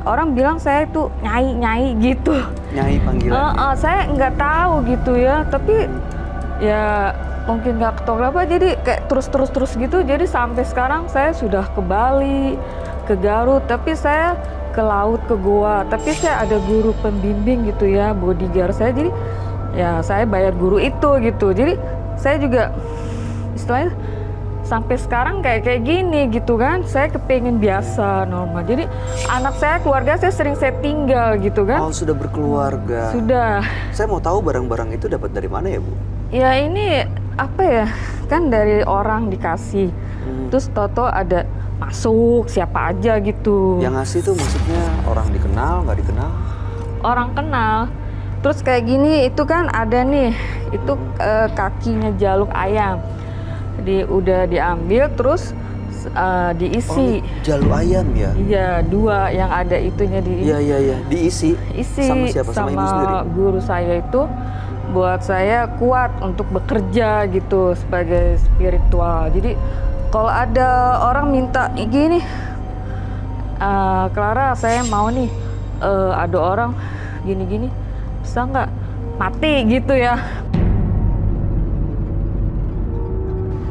S6: orang bilang saya tuh nyai gitu.
S1: Nyai panggilan.
S6: Saya nggak tahu gitu ya, tapi ya mungkin nggak ketolong apa, jadi kayak terus gitu. Jadi sampai sekarang saya sudah ke Bali, ke Garut, tapi saya ke laut, ke goa. Tapi saya ada guru pembimbing gitu ya, bodyguard saya. Jadi ya saya bayar guru itu gitu. Jadi saya juga istilahnya sampai sekarang kayak gini gitu kan, saya kepengen biasa normal. Jadi anak saya, keluarga saya sering saya tinggal gitu kan.
S1: Oh, sudah berkeluarga.
S6: Sudah.
S1: Saya mau tahu barang-barang itu dapat dari mana ya Bu?
S6: Ya ini apa ya, kan dari orang dikasih. Terus toto ada masuk siapa aja gitu.
S1: Yang ngasih tuh maksudnya orang dikenal, nggak dikenal?
S6: Orang kenal. Terus kayak gini, itu kan ada nih, itu kakinya jaluk ayam. Udah diambil terus diisi.
S1: Oh, jalu ayam ya?
S6: Iya, 2 yang ada itunya
S1: Iya. Diisi.
S6: Isi
S1: Sama siapa? Sama ibu sendiri?
S6: guru saya itu buat saya kuat untuk bekerja gitu sebagai spiritual. Jadi kalau ada orang minta gini, Clara saya mau nih ada orang gini-gini, bisa nggak mati gitu ya.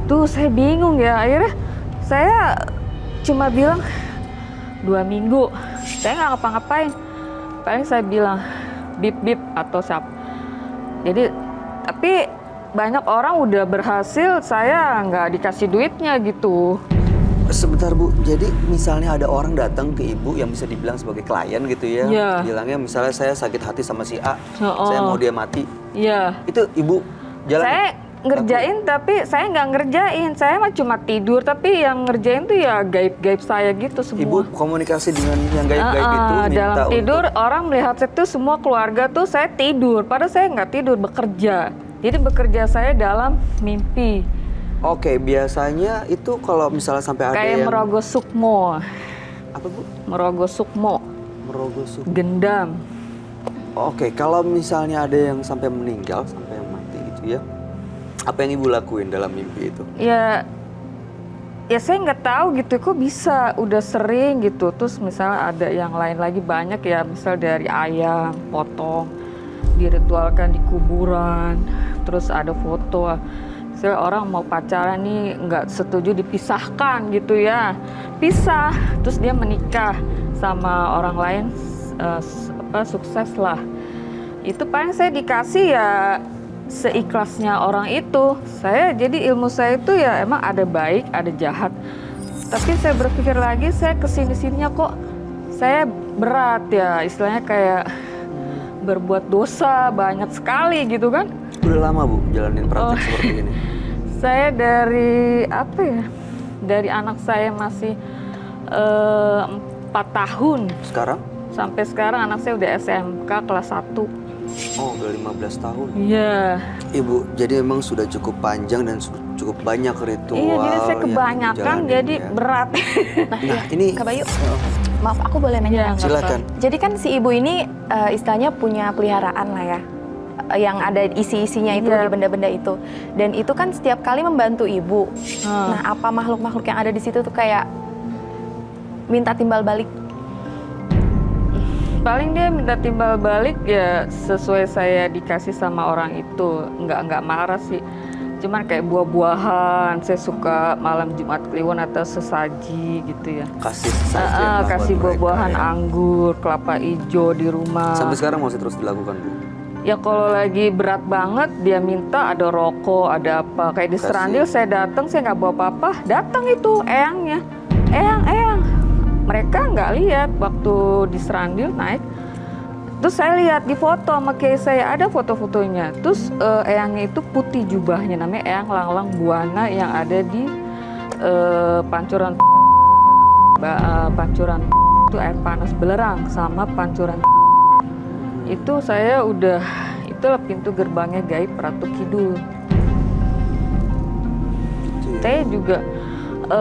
S6: Tuh saya bingung ya, akhirnya saya cuma bilang 2 minggu, saya nggak ngapa-ngapain. Paling saya bilang bip atau siapa. Jadi tapi banyak orang udah berhasil, saya nggak dikasih duitnya gitu.
S1: Sebentar Bu, jadi misalnya ada orang datang ke Ibu yang bisa dibilang sebagai klien gitu ya.
S6: Iya.
S1: Bilangnya misalnya saya sakit hati sama si A, saya mau dia mati.
S6: Iya.
S1: Itu Ibu jalan?
S6: Saya ngerjain, tapi saya nggak ngerjain. Saya mah cuma tidur, tapi yang ngerjain tuh ya gaib-gaib saya gitu semua.
S1: Ibu komunikasi dengan yang gaib-gaib itu minta
S6: dalam tidur
S1: untuk...
S6: orang melihat saya tuh semua keluarga tuh saya tidur, padahal saya nggak tidur, bekerja. Jadi bekerja saya dalam mimpi.
S1: Oke, biasanya itu kalau misalnya sampai ada
S6: Kayak
S1: yang...
S6: merogoh sukmo.
S1: Apa Bu?
S6: Merogoh sukmo.
S1: Merogoh sukmo.
S6: Gendam.
S1: Oke, kalau misalnya ada yang sampai meninggal, sampai yang mati gitu ya, apa yang Ibu lakuin dalam mimpi itu?
S6: Ya ya saya nggak tahu gitu kok bisa udah sering gitu. Terus misalnya ada yang lain lagi banyak ya, misal dari ayam potong diritualkan di kuburan, terus ada foto misalnya orang mau pacaran nih nggak setuju dipisahkan gitu ya, pisah terus dia menikah sama orang lain, sukses lah. Itu paling saya dikasih ya seikhlasnya orang itu. Saya jadi ilmu saya itu ya emang ada baik, ada jahat. Tapi saya berpikir lagi, saya kesini-sininya kok saya berat ya, istilahnya kayak berbuat dosa banyak sekali gitu kan.
S1: Udah lama Bu jalanin praktek seperti ini?
S6: Saya dari apa ya? Dari anak saya masih 4 tahun.
S1: Sekarang?
S6: Sampai sekarang anak saya udah SMK kelas 1.
S1: Oh, udah 15 tahun.
S6: Iya.
S1: Ibu, jadi memang sudah cukup panjang dan cukup banyak ritual.
S6: Iya, jadi saya
S1: yang
S6: kebanyakan
S1: dijalanin
S6: jadi
S1: ya.
S6: berat.
S1: Nah, ini
S2: Kak Bayu, maaf aku boleh nanya?
S6: Iya,
S2: nggak?
S6: nggak
S1: silakan.
S2: Jadi kan si ibu ini istilahnya punya peliharaan lah ya, yang ada isi-isinya itu
S6: Iya.
S2: di benda-benda itu. Dan itu kan setiap kali membantu ibu. Nah, apa makhluk-makhluk yang ada di situ tuh kayak minta timbal balik?
S6: Paling dia minta timbal balik ya sesuai saya dikasih sama orang itu. Nggak marah sih. Cuman kayak buah-buahan, saya suka malam Jumat Kliwon atau sesaji gitu ya.
S1: kasih saja.
S6: Kasih buah-buahan anggur, kelapa hijau di rumah.
S1: Sampai sekarang masih terus dilakukan Bu?
S6: Ya kalau lagi berat banget dia minta ada rokok, ada apa. Kayak di
S1: Kasih.
S6: Serandil saya datang, saya nggak bawa apa-apa. Datang itu eyangnya. Eyang. Mereka nggak lihat waktu di Serandil naik. Terus saya lihat di foto sama kayak saya ada foto-fotonya. Terus eyangnya itu putih jubahnya, namanya Eyang Langlang Buana yang ada di Pancuran. Pancuran itu air panas belerang sama Pancuran. Itu saya udah, itulah pintu gerbangnya gaib Ratu Kidul.
S1: Gitu ya.
S6: Saya juga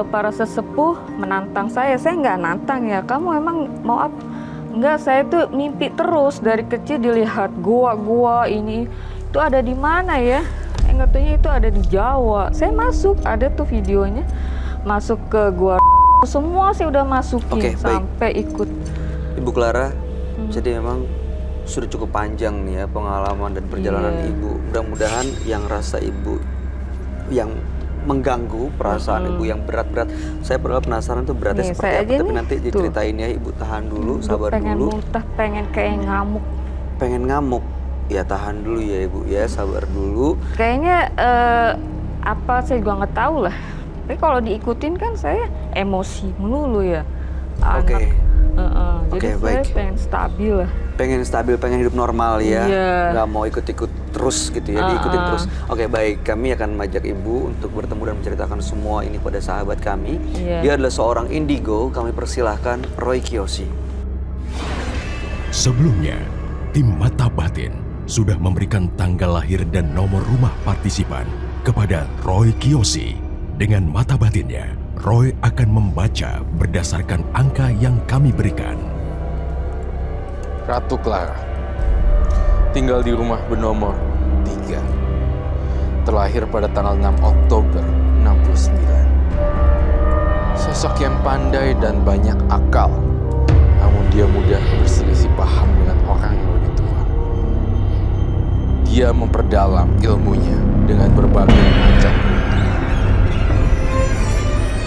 S6: para sesepuh menantang saya nggak nantang ya, kamu emang mau apa? Enggak, saya tuh mimpi terus dari kecil dilihat gua-gua ini itu ada di mana ya? Yang katanya itu ada di Jawa. Saya masuk, ada tuh videonya, masuk ke gua semua sih udah masukin.
S1: Oke, baik.
S6: Sampai ikut.
S1: Ibu Clara, jadi memang sudah cukup panjang nih ya pengalaman dan perjalanan
S6: Iya.
S1: Ibu. Mudah-mudahan yang rasa Ibu yang mengganggu perasaan Ibu yang berat-berat. Saya pernah penasaran tuh beratnya
S6: Nih,
S1: seperti
S6: saya
S1: apa.
S6: aja
S1: Tapi
S6: nih,
S1: nanti
S6: tuh.
S1: diceritain ya Ibu, tahan dulu, sabar
S6: pengen
S1: dulu.
S6: muntah, pengen kayak ngamuk.
S1: Pengen ngamuk, ya tahan dulu ya Ibu ya, sabar dulu.
S6: Kayaknya apa saya juga nggak tahu lah. Tapi kalau diikutin kan saya emosi melulu ya.
S1: Oke.
S6: Jadi
S1: Oke,
S6: saya
S1: baik.
S6: pengen stabil lah.
S1: Pengen stabil, pengen hidup normal ya.
S6: Iya.
S1: Nggak mau ikut-ikut terus gitu ya, diikutin terus. Oke, baik. Kami akan mengajak Ibu untuk bertemu dan menceritakan semua ini pada sahabat kami.
S6: Iya.
S1: Dia adalah seorang indigo. Kami persilahkan Roy Kiyoshi.
S4: Sebelumnya, tim Mata Batin sudah memberikan tanggal lahir dan nomor rumah partisipan kepada Roy Kiyoshi. Dengan mata batinnya, Roy akan membaca berdasarkan angka yang kami berikan.
S5: Ratu Clara, tinggal di rumah bernomor 3. Terlahir pada tanggal 6 Oktober 69. Sosok yang pandai dan banyak akal, namun dia mudah berselisih paham dengan orang yang lebih tua. Dia memperdalam ilmunya dengan berbagai macam ilmu.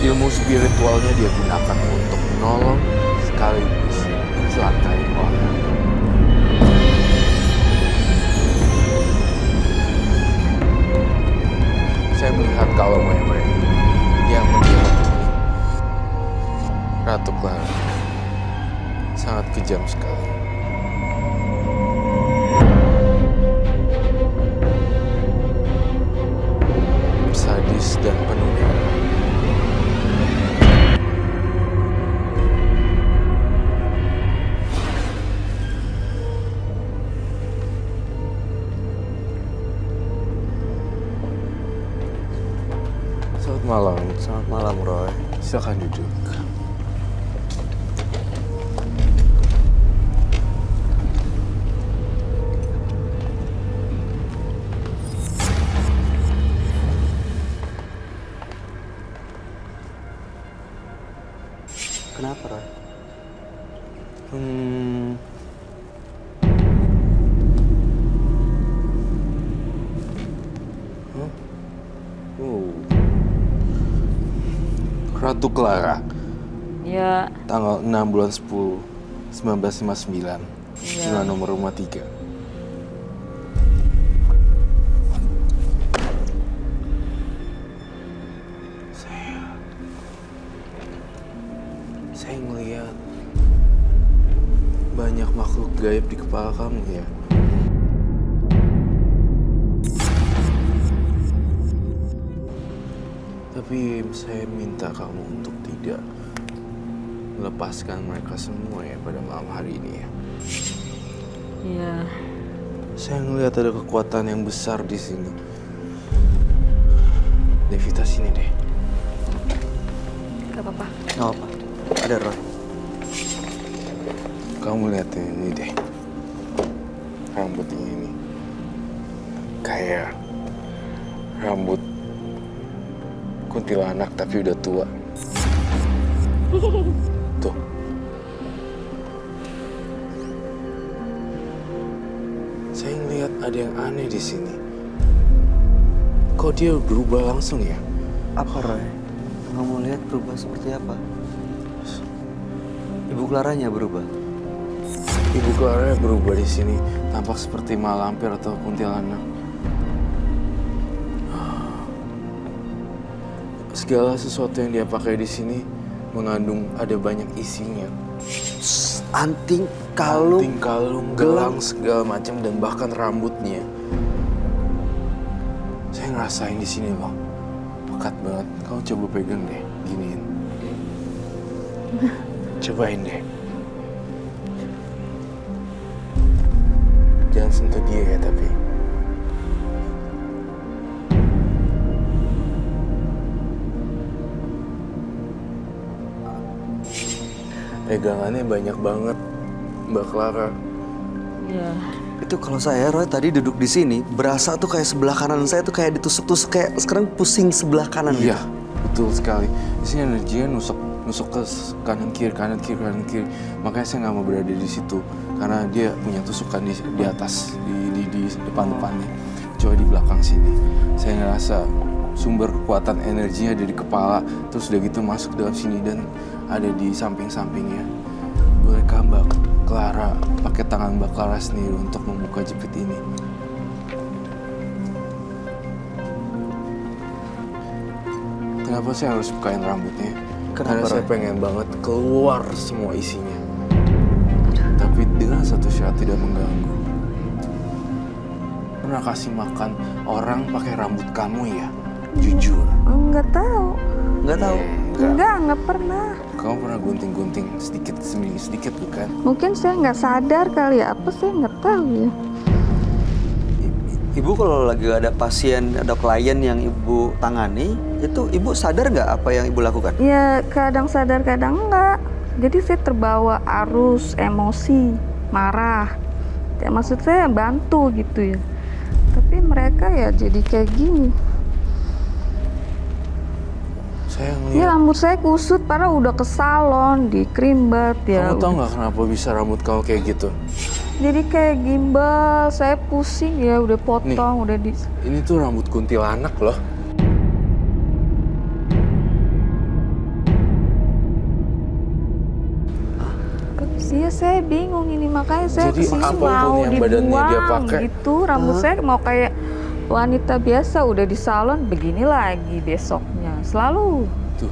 S5: Ilmu spiritualnya dia gunakan untuk menolong sekaligus mencelakai orang. Saya melihat kalau Wewe yang menilai Ratu Clara sangat kejam sekali. Sadis dan penuh darah. Selamat malam.
S1: Selamat malam Roy.
S5: Silakan duduk.
S1: Kenapa, Roy?
S5: Ratu Clara,
S6: Ya,
S5: tanggal 6 bulan 10, 1959. Dengan nomor rumah 3. Saya ngelihat banyak makhluk gaib di kepala kamu ya. Tapi saya minta kamu untuk tidak melepaskan mereka semua ya pada malam hari ini ya.
S6: ya.
S5: Saya ngelihat ada kekuatan yang besar di sini. Devita sini deh.
S6: Gak apa-apa.
S1: Nggak apa. Ada Roy.
S5: Kamu lihat ini deh. Rambut ini. Kayak rambut kuntilanak tapi udah tua. Tuh. Saya ngelihat ada yang aneh di sini. Kok dia berubah langsung ya?
S1: Apa, Roy? Nggak mau lihat berubah seperti apa? Ibu Claranya berubah.
S5: Ibu Clara berubah di sini, tampak seperti malampir atau kuntilanak. Segala sesuatu yang dia pakai di sini mengandung ada banyak isinya.
S1: Anting, kalung,
S5: Anting, kalung, gelang, segala macam dan bahkan rambutnya. Saya ngerasain di sini loh, pekat banget. Kamu coba pegang deh, giniin. Cobain deh. Jangan sentuh dia ya tapi. Pegangannya banyak banget, Mbak Clara.
S6: Ya.
S1: Itu kalau saya, Roy, tadi duduk di sini, berasa tuh kayak sebelah kanan saya tuh kayak ditusuk-tusuk, kayak sekarang pusing sebelah kanan
S5: Iya,
S1: gitu.
S5: betul sekali. Di sini energinya nusuk ke kanan kiri. Makanya saya nggak mau berada di situ karena dia punya tusukan di atas, di depan-depannya. Coba di belakang sini. Saya ngerasa sumber kekuatan energinya ada di kepala, terus udah gitu masuk dalam sini dan ada di samping-sampingnya. Bolehkah Mbak Clara pakai tangan Mbak Clara sendiri untuk membuka jepit ini? Kenapa saya harus bukain rambutnya? Karena
S1: Kenapa,
S5: saya
S1: Roy?
S5: pengen banget keluar semua isinya. Tapi dengan satu syarat tidak mengganggu. Pernah kasih makan orang pakai rambut kamu ya? Jujur.
S6: Enggak tahu.
S1: Nggak tahu.
S6: Enggak pernah.
S5: Kamu pernah gunting-gunting sedikit demi sedikit bukan?
S6: Mungkin saya nggak sadar kali ya. Apa saya nggak tahu ya.
S1: Ibu kalau lagi ada pasien, ada klien yang ibu tangani, itu ibu sadar nggak apa yang ibu lakukan?
S6: Ya kadang sadar kadang enggak. Jadi saya terbawa arus emosi, marah. Ya, maksud saya bantu gitu ya. Tapi mereka ya jadi kayak gini.
S5: Saya
S6: Ya
S5: ngeliat.
S6: rambut saya kusut padahal udah ke salon, dikrimbat ya.
S5: Kamu tahu
S6: udah.
S5: nggak kenapa bisa rambut kamu kayak gitu?
S6: Jadi kayak gimbal, saya pusing ya udah potong, udah di.
S5: Ini tuh rambut kuntilanak loh.
S6: Iya saya bingung ini makanya saya
S5: Jadi
S6: kesini
S5: apapun
S6: mau
S5: yang badannya dia
S6: dibuang
S5: pakai.
S6: gitu. Rambut saya mau kayak wanita biasa udah di salon begini lagi besoknya. Selalu
S5: Tuh.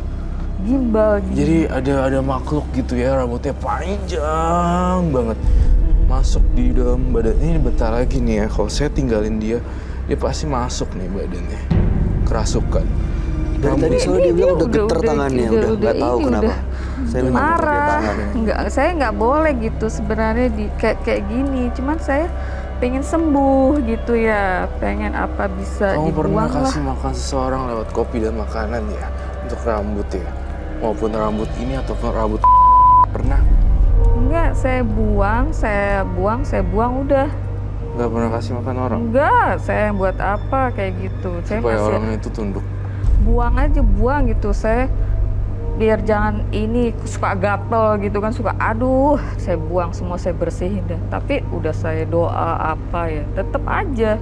S6: gimbal gitu.
S5: Jadi ada makhluk gitu ya, rambutnya panjang banget. Masuk di dalam badan. Ini bentar lagi nih ya, kalau saya tinggalin dia pasti masuk nih badannya. Kerasukan.
S1: Dari tadi
S6: Ini
S1: soalnya dia bilang udah
S6: dia
S1: geter tangannya, udah nggak tahu
S6: ini
S1: kenapa.
S6: udah
S1: Saya memang pakai
S6: marah.
S1: tangan ya.
S6: Enggak, saya nggak boleh gitu sebenarnya di kayak gini. Cuman saya pengen sembuh gitu ya. Pengen apa bisa
S5: Kamu pernah
S6: dibuang lah.
S5: kasih makan seseorang lewat kopi dan makanan ya? Untuk rambut ya? Maupun rambut ini ataupun rambut pernah?
S6: Enggak, saya buang udah.
S5: Nggak pernah kasih makan orang?
S6: Enggak, saya buat apa kayak gitu. Saya
S5: Supaya
S6: masih
S5: orang itu tunduk.
S6: buang aja, buang gitu. Saya biar jangan ini suka gatel gitu kan, suka aduh, saya buang semua, saya bersihin deh. Tapi udah saya doa apa ya, tetap aja.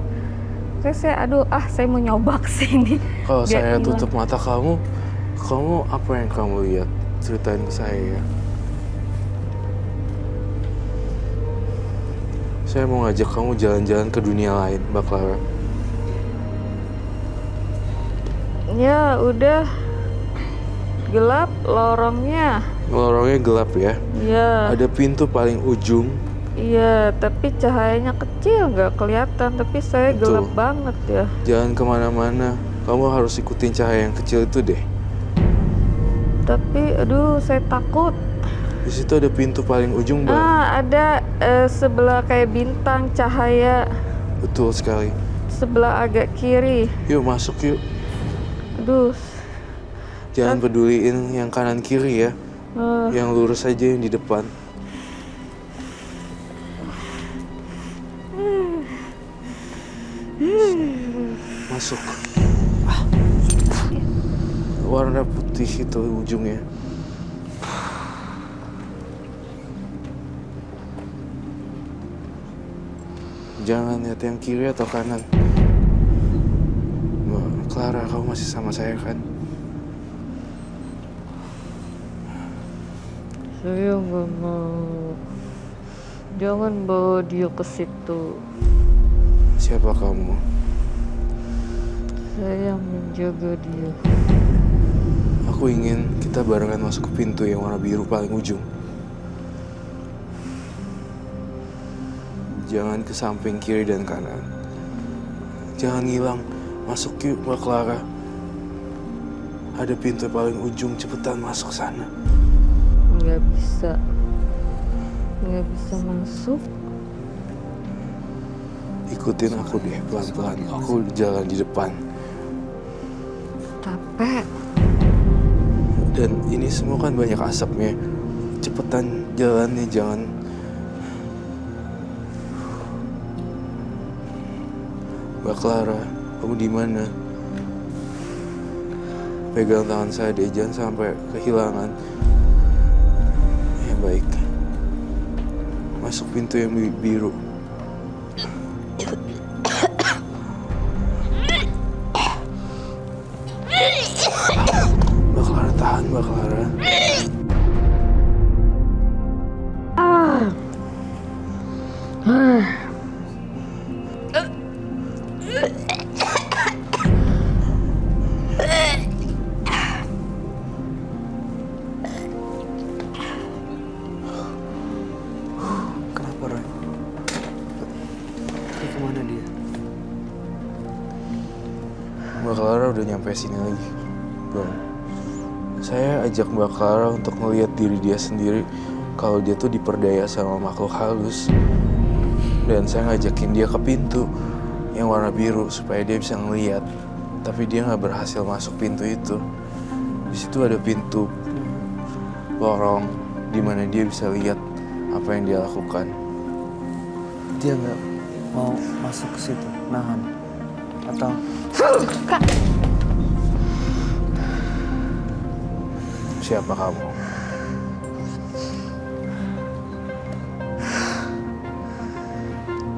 S6: Saya aduh, saya mau nyoba kesini.
S5: Kalau
S6: Biar
S5: saya
S6: hilang.
S5: tutup mata kamu apa yang kamu lihat? Ceritain ke saya ya. Saya mau ngajak kamu jalan-jalan ke dunia lain, Mbak Clara.
S6: Ya udah gelap lorongnya.
S5: Lorongnya gelap ya.
S6: Ya.
S5: Ada pintu paling ujung.
S6: Iya, tapi cahayanya kecil, nggak kelihatan. Tapi saya
S5: Betul.
S6: gelap banget ya.
S5: Jangan kemana-mana. Kamu harus ikutin cahaya yang kecil itu deh.
S6: Tapi aduh, saya takut.
S5: Di situ ada pintu paling ujung, Mbak.
S6: Ada sebelah kayak bintang cahaya.
S5: Betul sekali.
S6: Sebelah agak kiri.
S5: Yuk masuk yuk.
S6: Aduh.
S5: Jangan peduliin yang kanan kiri ya. Yang lurus aja yang di depan. Masuk. Warna putih itu ujungnya. Jangan lihat yang kiri atau kanan. Mbak Clara, kamu masih sama saya kan?
S6: Saya nggak mau. Jangan bawa dia ke situ.
S5: Siapa kamu?
S6: Saya menjaga dia.
S5: Aku ingin kita barengan masuk ke pintu yang warna biru paling ujung. Jangan ke samping kiri dan kanan. Jangan ngilang. Masuk yuk, Mbak Clara. Ada pintu paling ujung, cepetan masuk sana.
S6: Nggak bisa masuk.
S5: Ikutin aku deh, pelan-pelan. Aku jalan di depan.
S6: Capek.
S5: Dan ini semua kan banyak asapnya. Cepetan jalannya, jangan. Mbak Clara, kamu di mana? Pegang tangan saya deh, jangan sampai kehilangan. Ya baik. Masuk pintu yang biru. Mbak Clara, tahan Mbak Clara.
S1: Kenapa, Roy? Kemana dia?
S5: Mbak Clara udah nyampe sini lagi. Belum. Saya ajak Mbak Clara untuk ngelihat diri dia sendiri kalau dia tuh diperdaya sama makhluk halus. Dan saya ngajakin dia ke pintu yang warna biru supaya dia bisa ngelihat. Tapi dia nggak berhasil masuk pintu itu. Di situ ada pintu lorong di mana dia bisa lihat apa yang dia lakukan.
S7: Dia nggak mau masuk ke situ, nahan atau
S5: Siapa kamu?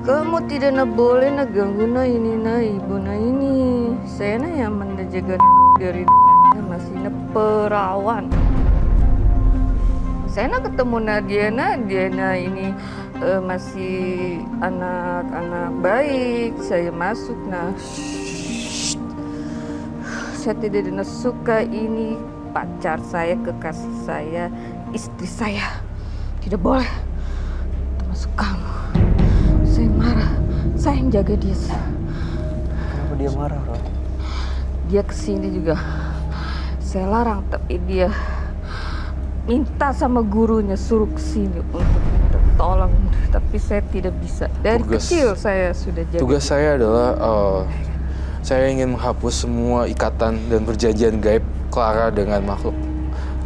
S6: Kamu tidak boleh ganggu ini ibu ini. Saya yang menjaga dari masih perawan. Saya ketemu Diana ini masih anak-anak baik. Saya masuk saya tidak suka ini pacar saya, kekasih saya, istri saya. Tidak boleh termasuk kamu. Saya marah. Saya yang jaga dia.
S7: kenapa dia marah, Roy?
S6: Dia kesini juga. Saya larang, tapi dia minta sama gurunya suruh kesini untuk minta tolong. Tapi saya tidak bisa. Dari kecil saya sudah jaga.
S5: Tugas saya adalah saya ingin menghapus semua ikatan dan perjanjian gaib Clara dengan makhluk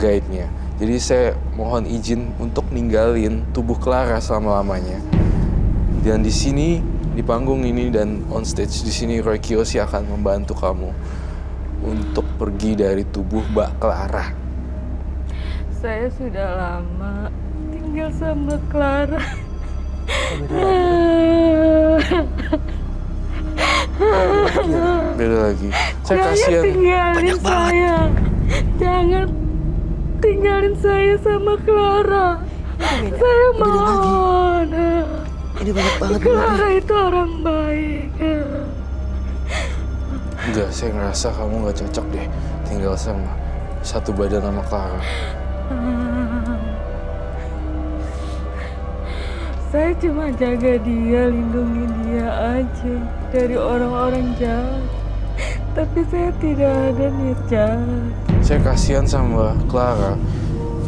S5: gaibnya. Jadi saya mohon izin untuk ninggalin tubuh Clara selama-lamanya. Dan di sini, di panggung ini dan on stage di sini, Roy Kiyoshi akan membantu kamu untuk pergi dari tubuh Mbak Clara.
S6: Saya sudah lama tinggal sama Clara.
S5: Beda lagi. Saya kasihan.
S6: Tinggalin saya. Jangan tinggalin saya sama Clara. Saya mohon.
S1: Ini banyak banget.
S6: Clara itu orang baik.
S5: Enggak, saya ngerasa kamu nggak cocok deh tinggal sama satu badan sama Clara.
S6: Saya cuma jaga dia, lindungi dia aja dari orang-orang jahat. Tapi saya tidak ada niat jahat.
S5: Saya kasihan sama Clara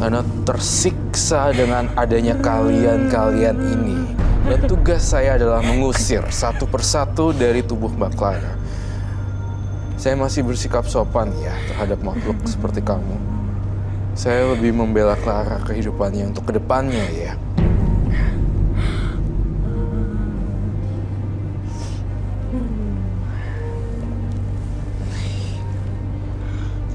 S5: karena tersiksa dengan adanya kalian-kalian ini. Dan tugas saya adalah mengusir satu persatu dari tubuh Mbak Clara. Saya masih bersikap sopan ya terhadap makhluk seperti kamu. Saya lebih membela Clara kehidupannya untuk kedepannya ya.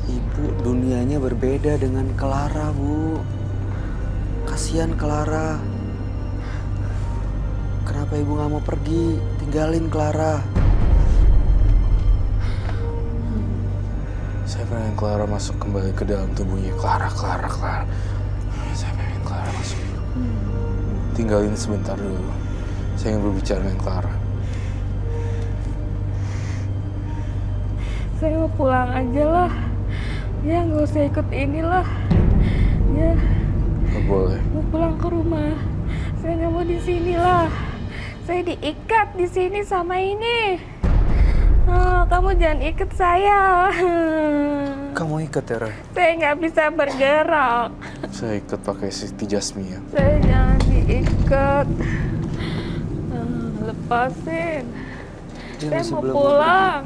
S1: Ibu dunianya berbeda dengan Clara, Bu. Kasihan Clara. Kenapa ibu nggak mau pergi? Tinggalin Clara.
S5: Saya pengen Clara masuk kembali ke dalam tubuhnya. Clara. Saya pengen Clara masuk. Tinggalin sebentar dulu. Saya ingin berbicara dengan Clara.
S6: Saya mau pulang aja lah. Ya nggak usah ikut inilah. Ya
S5: Nggak boleh.
S6: mau pulang ke rumah. Saya nggak mau di sini lah. Saya diikat di sini sama ini. Kamu jangan ikat saya.
S7: Kamu ikat ya, Roy?
S6: Saya nggak bisa bergerak.
S5: Saya ikut pakai Siti Jasmine.
S6: Saya jangan diikat. Lepasin.
S7: Dia
S6: Saya
S7: masih
S6: mau
S7: belum
S6: pulang.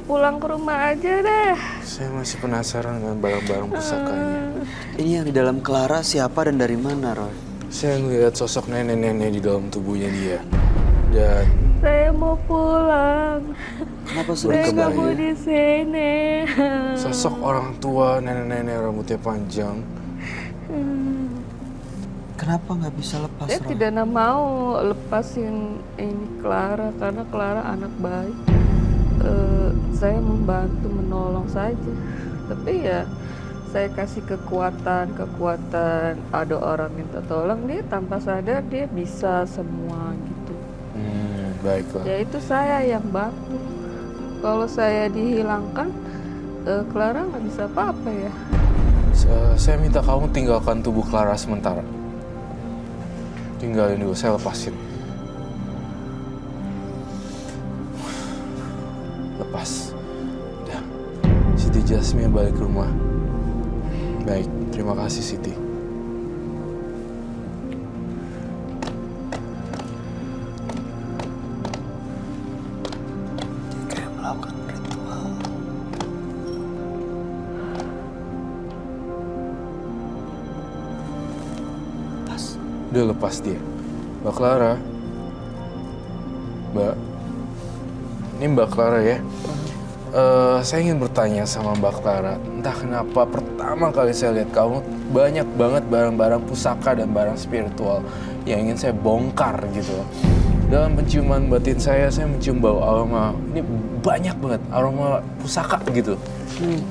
S6: Pulang ke rumah aja deh.
S5: Saya masih penasaran dengan barang-barang pusakanya.
S1: Ini yang di dalam Clara siapa dan dari mana, Roy?
S5: Saya ngelihat sosok nenek-nenek di dalam tubuhnya dia. Dan
S6: Saya mau pulang.
S1: Kenapa sudah
S6: Saya nggak
S1: kembali?
S6: mau di sini.
S5: sosok orang tua, nenek-nenek rambutnya panjang.
S1: Kenapa nggak bisa lepas,
S6: Saya
S1: Roy?
S6: tidak mau lepasin ini Clara karena Clara anak baik. Saya membantu menolong saja. Tapi ya saya kasih kekuatan. Ada orang minta tolong dia tanpa sadar dia bisa semua gitu.
S5: Baiklah.
S6: Ya itu saya yang bantu. Kalau saya dihilangkan, Clara nggak bisa apa-apa ya.
S5: Saya minta kamu tinggalkan tubuh Clara sementara. Tinggalin dulu, saya lepasin. Lepas. Udah. Siti Jasmine balik ke rumah. Baik, terima kasih Siti.
S7: Dia kayak melakukan ritual.
S5: Udah lepas dia. Mbak Clara. Mbak. Ini Mbak Clara ya. Saya ingin bertanya sama Mbak Clara. Entah kenapa pertama kali saya lihat kamu banyak banget barang-barang pusaka dan barang spiritual yang ingin saya bongkar gitu. Dalam penciuman batin saya mencium bau aroma. Ini banyak banget aroma pusaka gitu.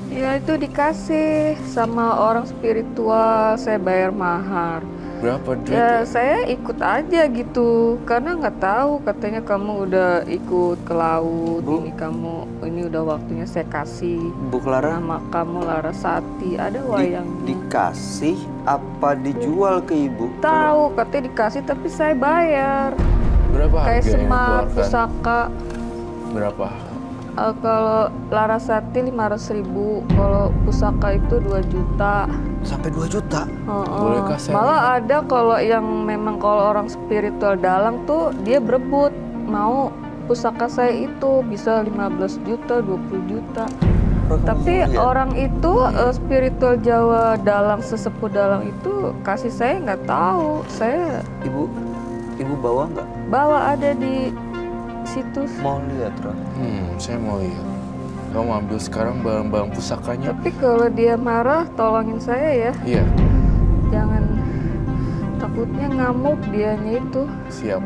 S6: Ya itu dikasih sama orang spiritual, saya bayar mahar.
S5: Berapa duit
S6: Ya
S5: ya?
S6: saya ikut aja gitu, karena nggak tahu katanya kamu udah ikut ke laut,
S1: Bu.
S6: ini udah waktunya saya kasih.
S1: Bu Clara,
S6: Nama kamu Larasati, ada wayangnya.
S1: dikasih apa dijual ke ibu?
S6: Tahu katanya dikasih tapi saya bayar.
S5: Berapa
S6: Kayak
S5: harga yang
S6: semar,
S5: dikeluarkan?
S6: pusaka.
S5: Berapa?
S6: Kalau Larasati 500.000, kalau pusaka itu 2 juta.
S1: Sampai 2 juta.
S5: Bolehkah saya
S6: Malah ada kalau yang memang kalau orang spiritual dalang tuh dia berebut mau pusaka saya itu bisa 15 juta, 20 juta. Tapi orang itu spiritual Jawa dalang, sesepuh dalang itu kasih saya nggak tahu. Saya
S1: Ibu bawa nggak?
S6: bawa ada di situs.
S1: Mau lihat, Roy?
S5: Saya mau lihat. kamu ambil sekarang barang-barang pusakanya.
S6: Tapi kalau dia marah, tolongin saya ya.
S5: Iya,
S6: Jangan, takutnya ngamuk dianya itu.
S5: siap.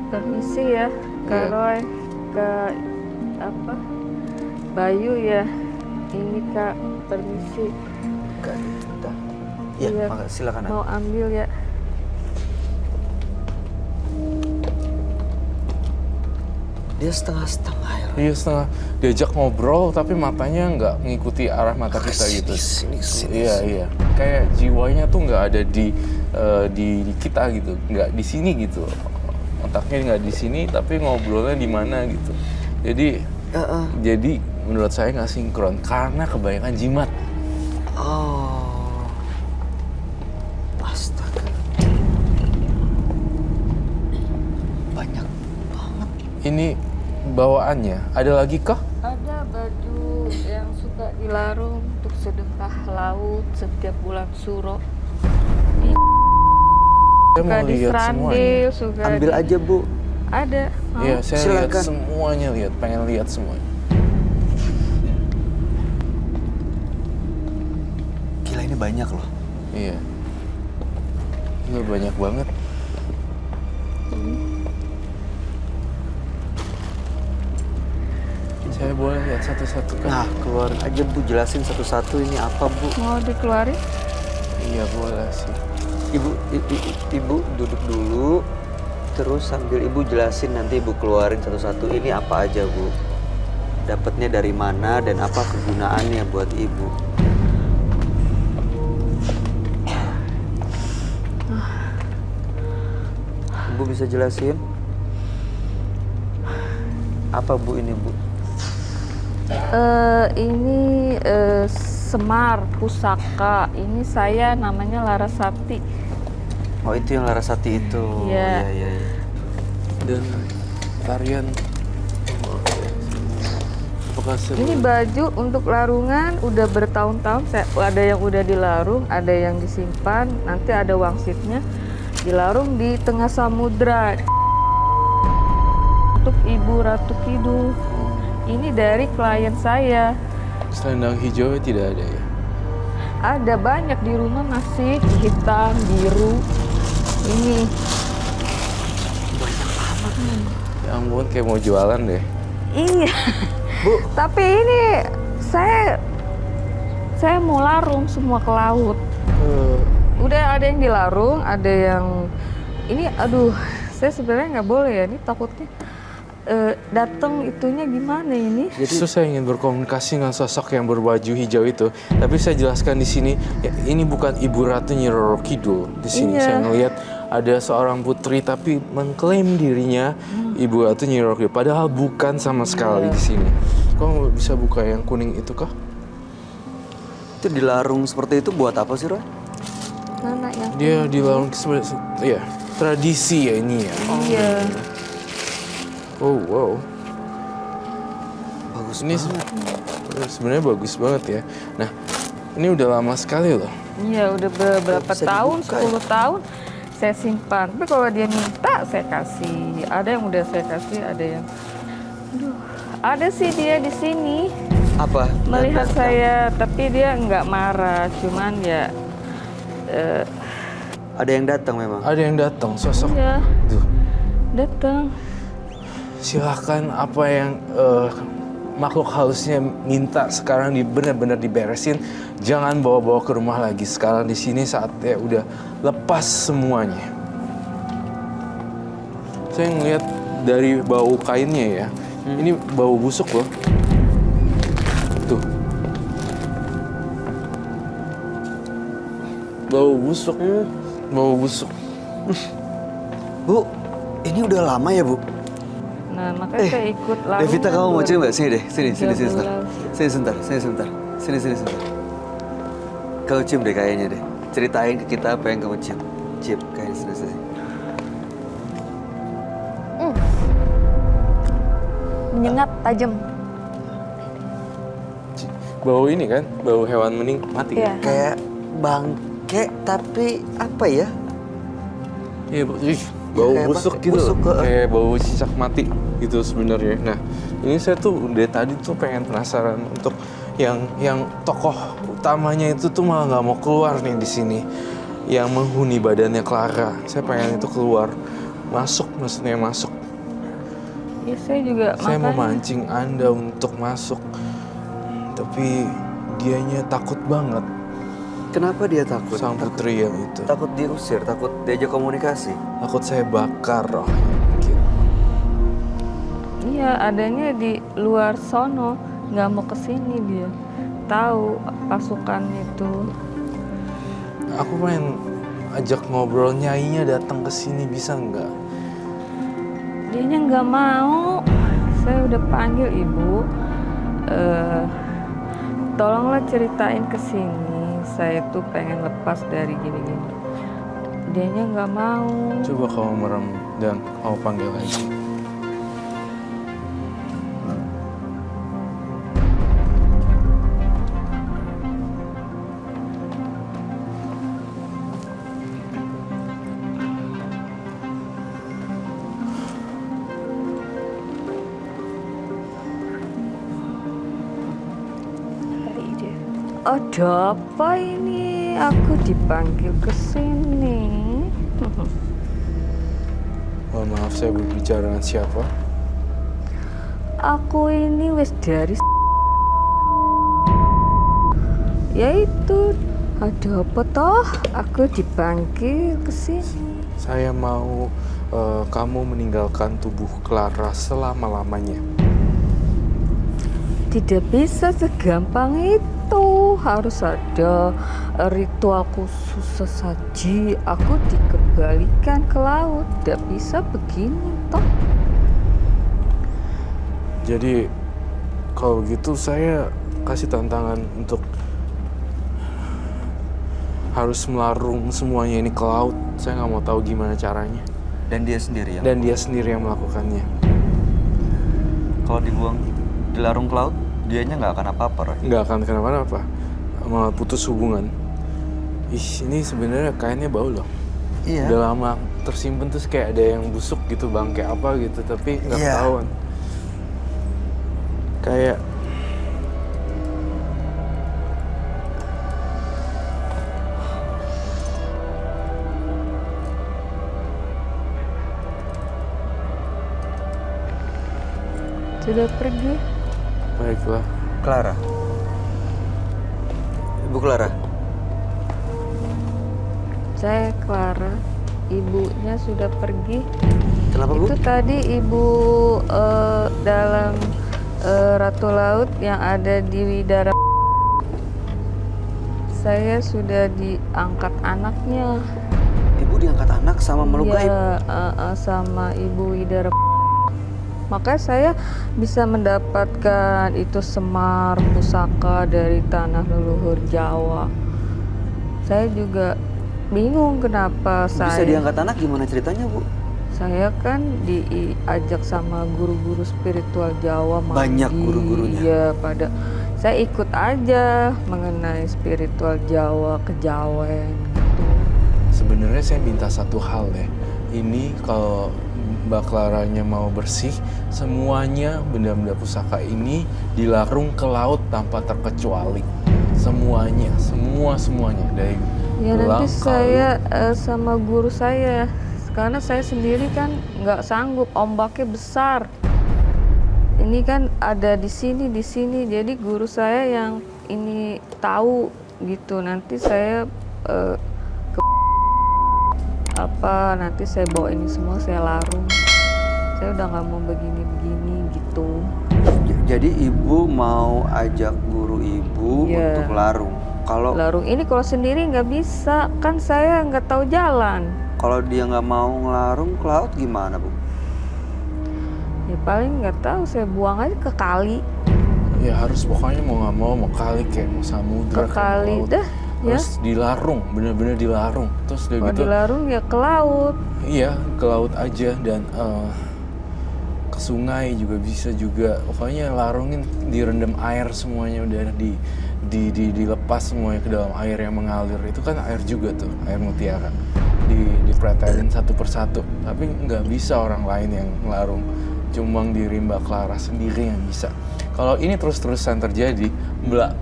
S6: Permisi ya, Kak
S5: Iya.
S6: Roy, Kak apa? Bayu ya. Ini Kak, permisi.
S7: Kak Dita. Ya,
S6: Iya.
S7: silakan.
S6: Mau ambil ya.
S1: Dia setengah-setengah ya.
S5: Iya, setengah diajak ngobrol tapi matanya nggak ngikuti arah mata kita gitu.
S1: Sini.
S5: Iya. Kayak jiwanya tuh nggak ada di kita gitu, nggak di sini gitu. Otaknya nggak di sini tapi ngobrolnya di mana gitu. Jadi menurut saya nggak sinkron karena kebanyakan jimat.
S1: Oh. Astaga. Banyak banget.
S5: Ini bawaannya ada lagi kah?
S6: Ada baju yang suka dilarung untuk sedekah laut setiap bulan suro.
S5: Saya
S6: Suka
S5: mau
S6: di
S5: lihat semuanya.
S6: serandil, suka
S1: Ambil
S6: di-
S1: aja, Bu.
S6: Ada. Mau?
S5: Iya, saya lihat
S1: Silakan.
S5: semuanya, pengen lihat semuanya.
S1: Gila, ini banyak loh.
S5: Iya. Ini banyak banget. Saya boleh lihat satu-satu kan?
S1: Nah, keluarin aja, Bu. Jelasin satu-satu ini apa, Bu.
S6: Mau dikeluarin?
S5: Iya boleh sih.
S1: Ibu duduk dulu. Terus sambil Ibu jelasin, nanti Ibu keluarin satu-satu ini apa aja, Bu. Dapatnya dari mana dan apa kegunaannya buat Ibu. Ibu bisa jelasin? Apa, Bu, ini, Bu?
S6: Ini Semar Pusaka. Ini saya namanya Larasati.
S1: Oh, itu yang Larasati itu.
S6: Iya.
S1: Iya.
S5: Dan tarian. Apakah
S6: Ini baju untuk larungan udah bertahun-tahun. Ada yang udah dilarung, ada yang disimpan. Nanti ada wangsitnya. Dilarung di tengah samudra. Untuk Ibu Ratu Kidul. Ini dari klien saya.
S5: selendang hijau tidak ada ya?
S6: Ada banyak di rumah masih hitam, biru. Ini
S5: Ya ampun, kayak mau jualan deh.
S6: iya.
S1: Bu.
S6: Tapi ini saya mau larung semua ke laut. Udah ada yang dilarung, ada yang ini aduh, saya sebenarnya nggak boleh ya, ini takutnya datang itunya gimana ini?
S5: Justru saya ingin berkomunikasi dengan sosok yang berbaju hijau itu, tapi saya jelaskan di sini, ya, ini bukan Ibu Ratu Nyi Roro Kidul. Di sini
S6: Iya.
S5: saya melihat ada seorang putri tapi mengklaim dirinya Ibu Ratu Nyi Roro Kidul, padahal bukan sama sekali di sini. Kok bisa buka yang kuning itu kah?
S1: Itu dilarung seperti itu buat apa sih, Roy?
S6: Mana yang?
S5: Dia dilarung ya tradisi ya ini ya.
S6: Iya.
S5: Oh wow.
S1: Bagus
S5: Ini
S1: banget.
S5: sebenarnya bagus banget ya. Nah, ini udah lama sekali loh.
S6: Iya, udah beberapa
S1: Bisa
S6: tahun,
S1: dibuka ya?
S6: 10 tahun saya simpan. Tapi kalau dia minta, saya kasih. Ada yang udah saya kasih, ada yang aduh, ada sih dia di sini
S1: Apa?
S6: melihat
S1: Datang.
S6: saya, tapi dia nggak marah, cuman ya
S1: Ada yang datang memang.
S5: Ada yang datang sosok.
S6: ya
S5: Tuh.
S6: datang.
S5: Silahkan apa yang makhluk halusnya minta sekarang benar-benar diberesin. Jangan bawa-bawa ke rumah lagi. Sekarang di sini saatnya udah lepas semuanya. Saya ngeliat dari bau kainnya ya. Ini bau busuk loh. Tuh. Bau busuk. Bau busuk.
S1: Bu, ini udah lama ya, Bu?
S6: Nah, makanya saya ikut larungan.
S1: Devita, kamu mau cerita nggak? Sini deh, sini sebentar.
S6: 2013.
S1: Sini sebentar. Sini sebentar. Kau cium deh kayaknya deh. Ceritain ke kita apa yang kamu cium. Cium, kayaknya sini.
S2: Menyengat, tajam.
S5: Bau ini kan, bau hewan mending mati.
S2: Iya.
S1: Kayak bangke, tapi apa ya?
S5: Iya, bau
S1: Kayak
S5: busuk
S1: apa?
S5: gitu,
S1: Busuk,
S5: kayak bau cicak mati gitu sebenarnya. Nah, ini saya tuh dari tadi tuh pengen penasaran untuk yang tokoh utamanya itu tuh malah nggak mau keluar nih di sini, yang menghuni badannya Clara. Saya pengen itu keluar, maksudnya masuk.
S6: Ya saya juga
S5: Saya
S6: makanya
S5: memancing Anda untuk masuk, tapi dianya takut banget.
S1: Kenapa dia takut?
S5: Sang putri yang itu.
S1: Takut diusir, takut diajak komunikasi.
S5: Takut saya bakar rohnya mungkin.
S6: iya adanya di luar sono, nggak mau kesini dia. Tahu pasukan itu.
S5: Aku pengen ajak ngobrol, nyainya datang ke sini bisa nggak?
S6: Dianya nggak mau. Saya udah panggil ibu. Tolonglah ceritain ke sini. Saya tuh pengen lepas dari gini-gini. Dianya nggak mau.
S5: Coba kamu merem dan kamu panggil lagi.
S6: Ada apa ini? Aku dipanggil ke sini.
S5: Mohon maaf, saya berbicara dengan siapa?
S6: Aku ini wis dari yaitu ada apa toh? Aku dipanggil ke sini.
S5: Saya mau kamu meninggalkan tubuh Clara selama-lamanya.
S6: Tidak bisa segampang itu. Harus ada ritual khusus sesaji. Aku dikembalikan ke laut. Tidak bisa begini toh.
S5: Jadi kalau gitu saya kasih tantangan untuk harus melarung semuanya ini ke laut. Saya nggak mau tahu gimana caranya.
S1: Dan dia sendiri yang
S5: Dan dia sendiri yang melakukannya.
S1: kalau dibuang di larung ke laut, dianya nggak akan apa-apa, Roy.
S5: Nggak akan kenapa-napa. Malah putus hubungan. Ih, ini sebenarnya kainnya bau loh.
S1: Iya.
S5: Udah lama tersimpan terus kayak ada yang busuk gitu bang, kayak apa gitu. Tapi nggak
S1: Iya.
S5: ketahuan. Kayak
S6: Sudah pergi.
S5: baiklah.
S1: Clara. Ibu Clara.
S6: Saya Clara. Ibunya sudah pergi.
S1: Kenapa, Bu?
S6: Itu tadi ibu dalam Ratu Laut yang ada di Widara. Saya sudah diangkat anaknya.
S1: Ibu diangkat anak sama makhluk gaib.
S6: Iya, sama ibu Widara. Makanya saya bisa mendapatkan itu semar pusaka dari tanah leluhur Jawa. Saya juga bingung kenapa
S1: Bisa diangkat anak gimana ceritanya, Bu?
S6: Saya kan diajak sama guru-guru spiritual Jawa.
S1: Banyak guru-gurunya.
S6: Iya, saya ikut aja mengenai spiritual Jawa, kejawen gitu.
S5: Sebenarnya saya minta satu hal ya. Ini kalau Mbak Claranya mau bersih, semuanya benda-benda pusaka ini dilarung ke laut tanpa terkecuali. Semuanya dari
S6: Ya
S5: gelang,
S6: nanti saya sama guru saya, karena saya sendiri kan nggak sanggup, ombaknya besar. Ini kan ada di sini, jadi guru saya yang ini tahu gitu. Nanti saya nanti saya bawa ini semua, saya larung. Saya udah nggak mau begini-begini gitu.
S1: Jadi ibu mau ajak guru ibu
S6: Iya.
S1: untuk larung. Kalau
S6: Larung ini kalau sendiri nggak bisa, kan saya nggak tahu jalan.
S1: kalau dia nggak mau ngelarung ke laut gimana, Bu?
S6: Ya paling nggak tahu, saya buang aja ke kali.
S5: ya harus pokoknya mau nggak mau kali kayak mau samudra,
S6: Ke
S5: kayak
S6: kali
S5: mau laut.
S6: dah, ya.
S5: Terus dilarung, bener-bener dilarung. Terus udah
S6: Kalau
S5: gitu,
S6: dilarung ya ke laut.
S5: iya ke laut aja dan ke sungai juga bisa juga. Pokoknya larungin, direndam air semuanya, udah dilepas semuanya ke dalam air yang mengalir. Itu kan air juga tuh, air mutiara. dipretelin satu persatu. Tapi nggak bisa orang lain yang ngelarung. Cuma diri Mbak Clara sendiri yang bisa. Kalau ini terus-terusan terjadi,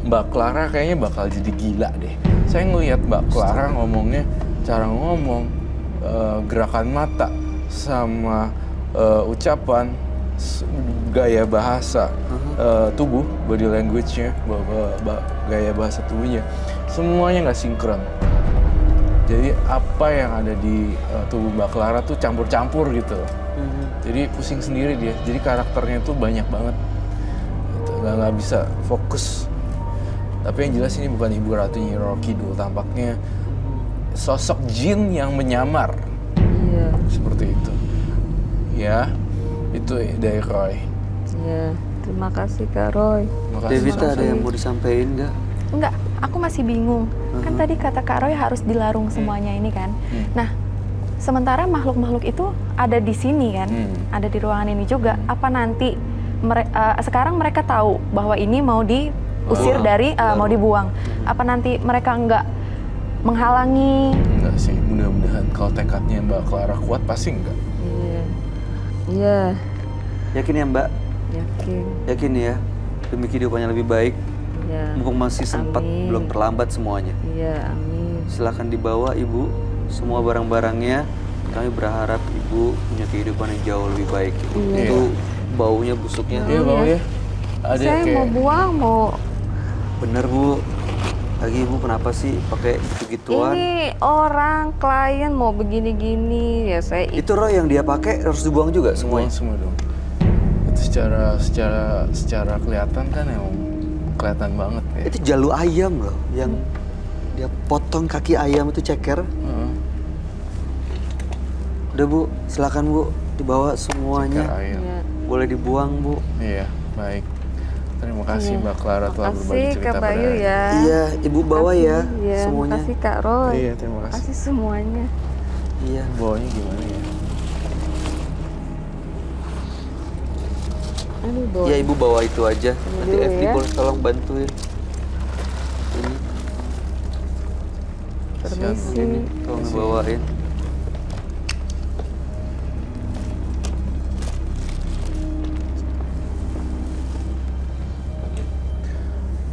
S5: Mbak Clara kayaknya bakal jadi gila deh. Saya ngelihat Mbak Clara ngomongnya, cara ngomong, gerakan mata, sama ucapan, gaya bahasa tubuh, body language-nya, gaya bahasa tubuhnya, semuanya nggak sinkron. Jadi apa yang ada di tubuh Mbak Clara tuh campur-campur gitu. Jadi pusing sendiri dia. Jadi karakternya tuh banyak banget. Gitu. Nggak bisa fokus. Tapi yang jelas ini bukan Ibu Ratu Nyi Roro Kidul. Tampaknya sosok jin yang menyamar.
S6: Iya.
S5: Seperti itu. Ya, itu dari Roy.
S6: Iya. Terima kasih Kak Roy.
S5: Makasih.
S7: Devita ada yang mau disampaikan nggak?
S2: Enggak, aku masih bingung. Kan tadi kata Kak Roy harus dilarung semuanya ini kan. Nah, sementara makhluk-makhluk itu ada di sini kan, ada di ruangan ini juga. Apa nanti sekarang mereka tahu bahwa ini mau diusir dari, mau dibuang. Apa nanti mereka enggak menghalangi?
S5: Enggak sih, mudah-mudahan kalau tekadnya Mbak Clara kuat pasti enggak.
S6: Iya. Iya.
S7: Yakin ya Mbak?
S6: Yakin.
S7: Yakin ya? Demi kehidupannya lebih baik.
S6: Iya.
S7: Mumpung masih sempat,
S6: Amin.
S7: belum terlambat semuanya.
S6: Iya, amin.
S7: Silahkan dibawa Ibu, semua barang-barangnya. Kami berharap Ibu punya kehidupan yang jauh lebih baik.
S6: Iya.
S7: Itu baunya, busuknya.
S5: Iya, bau ya. Ada
S6: Saya
S5: kayak
S6: mau buang, mau
S7: Bener Bu. Lagi Ibu kenapa sih pakai gitu-gituan?
S6: ini orang klien mau begini-gini ya saya
S7: Itu Roy yang dia pakai harus dibuang juga
S5: semuanya
S7: semuanya.
S5: semua dong. Itu secara kelihatan kan emang kelihatan banget ya.
S7: Itu jalu ayam loh, yang dia potong kaki ayam itu ceker.
S5: Heeh.
S7: Udah Bu, silakan Bu, dibawa semuanya.
S5: Ceker ayam.
S6: ya.
S7: Boleh dibuang Bu.
S5: Iya, baik. Terima kasih Mbak Clara telah berbagi
S6: Makasih
S5: cerita
S6: Kak
S5: pada
S6: Bayu
S5: hari
S6: ya.
S7: Iya, Ibu bawa ya
S6: Iya,
S7: semuanya.
S6: makasih Kak Roy.
S5: Iya, terima kasih.
S6: Makasih semuanya.
S7: Iya.
S5: Bawanya gimana ya?
S6: Aduh, Boy.
S7: Ya Ibu bawa itu aja. Nanti
S6: dulu
S7: FD
S6: ya.
S7: boleh tolong bantuin. Ini
S6: Permisi.
S7: ini tolong dibawain.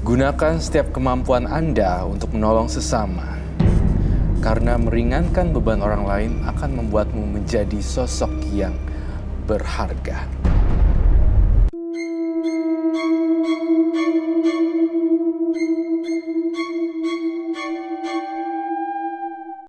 S5: Gunakan setiap kemampuan Anda untuk menolong sesama. Karena meringankan beban orang lain akan membuatmu menjadi sosok yang berharga.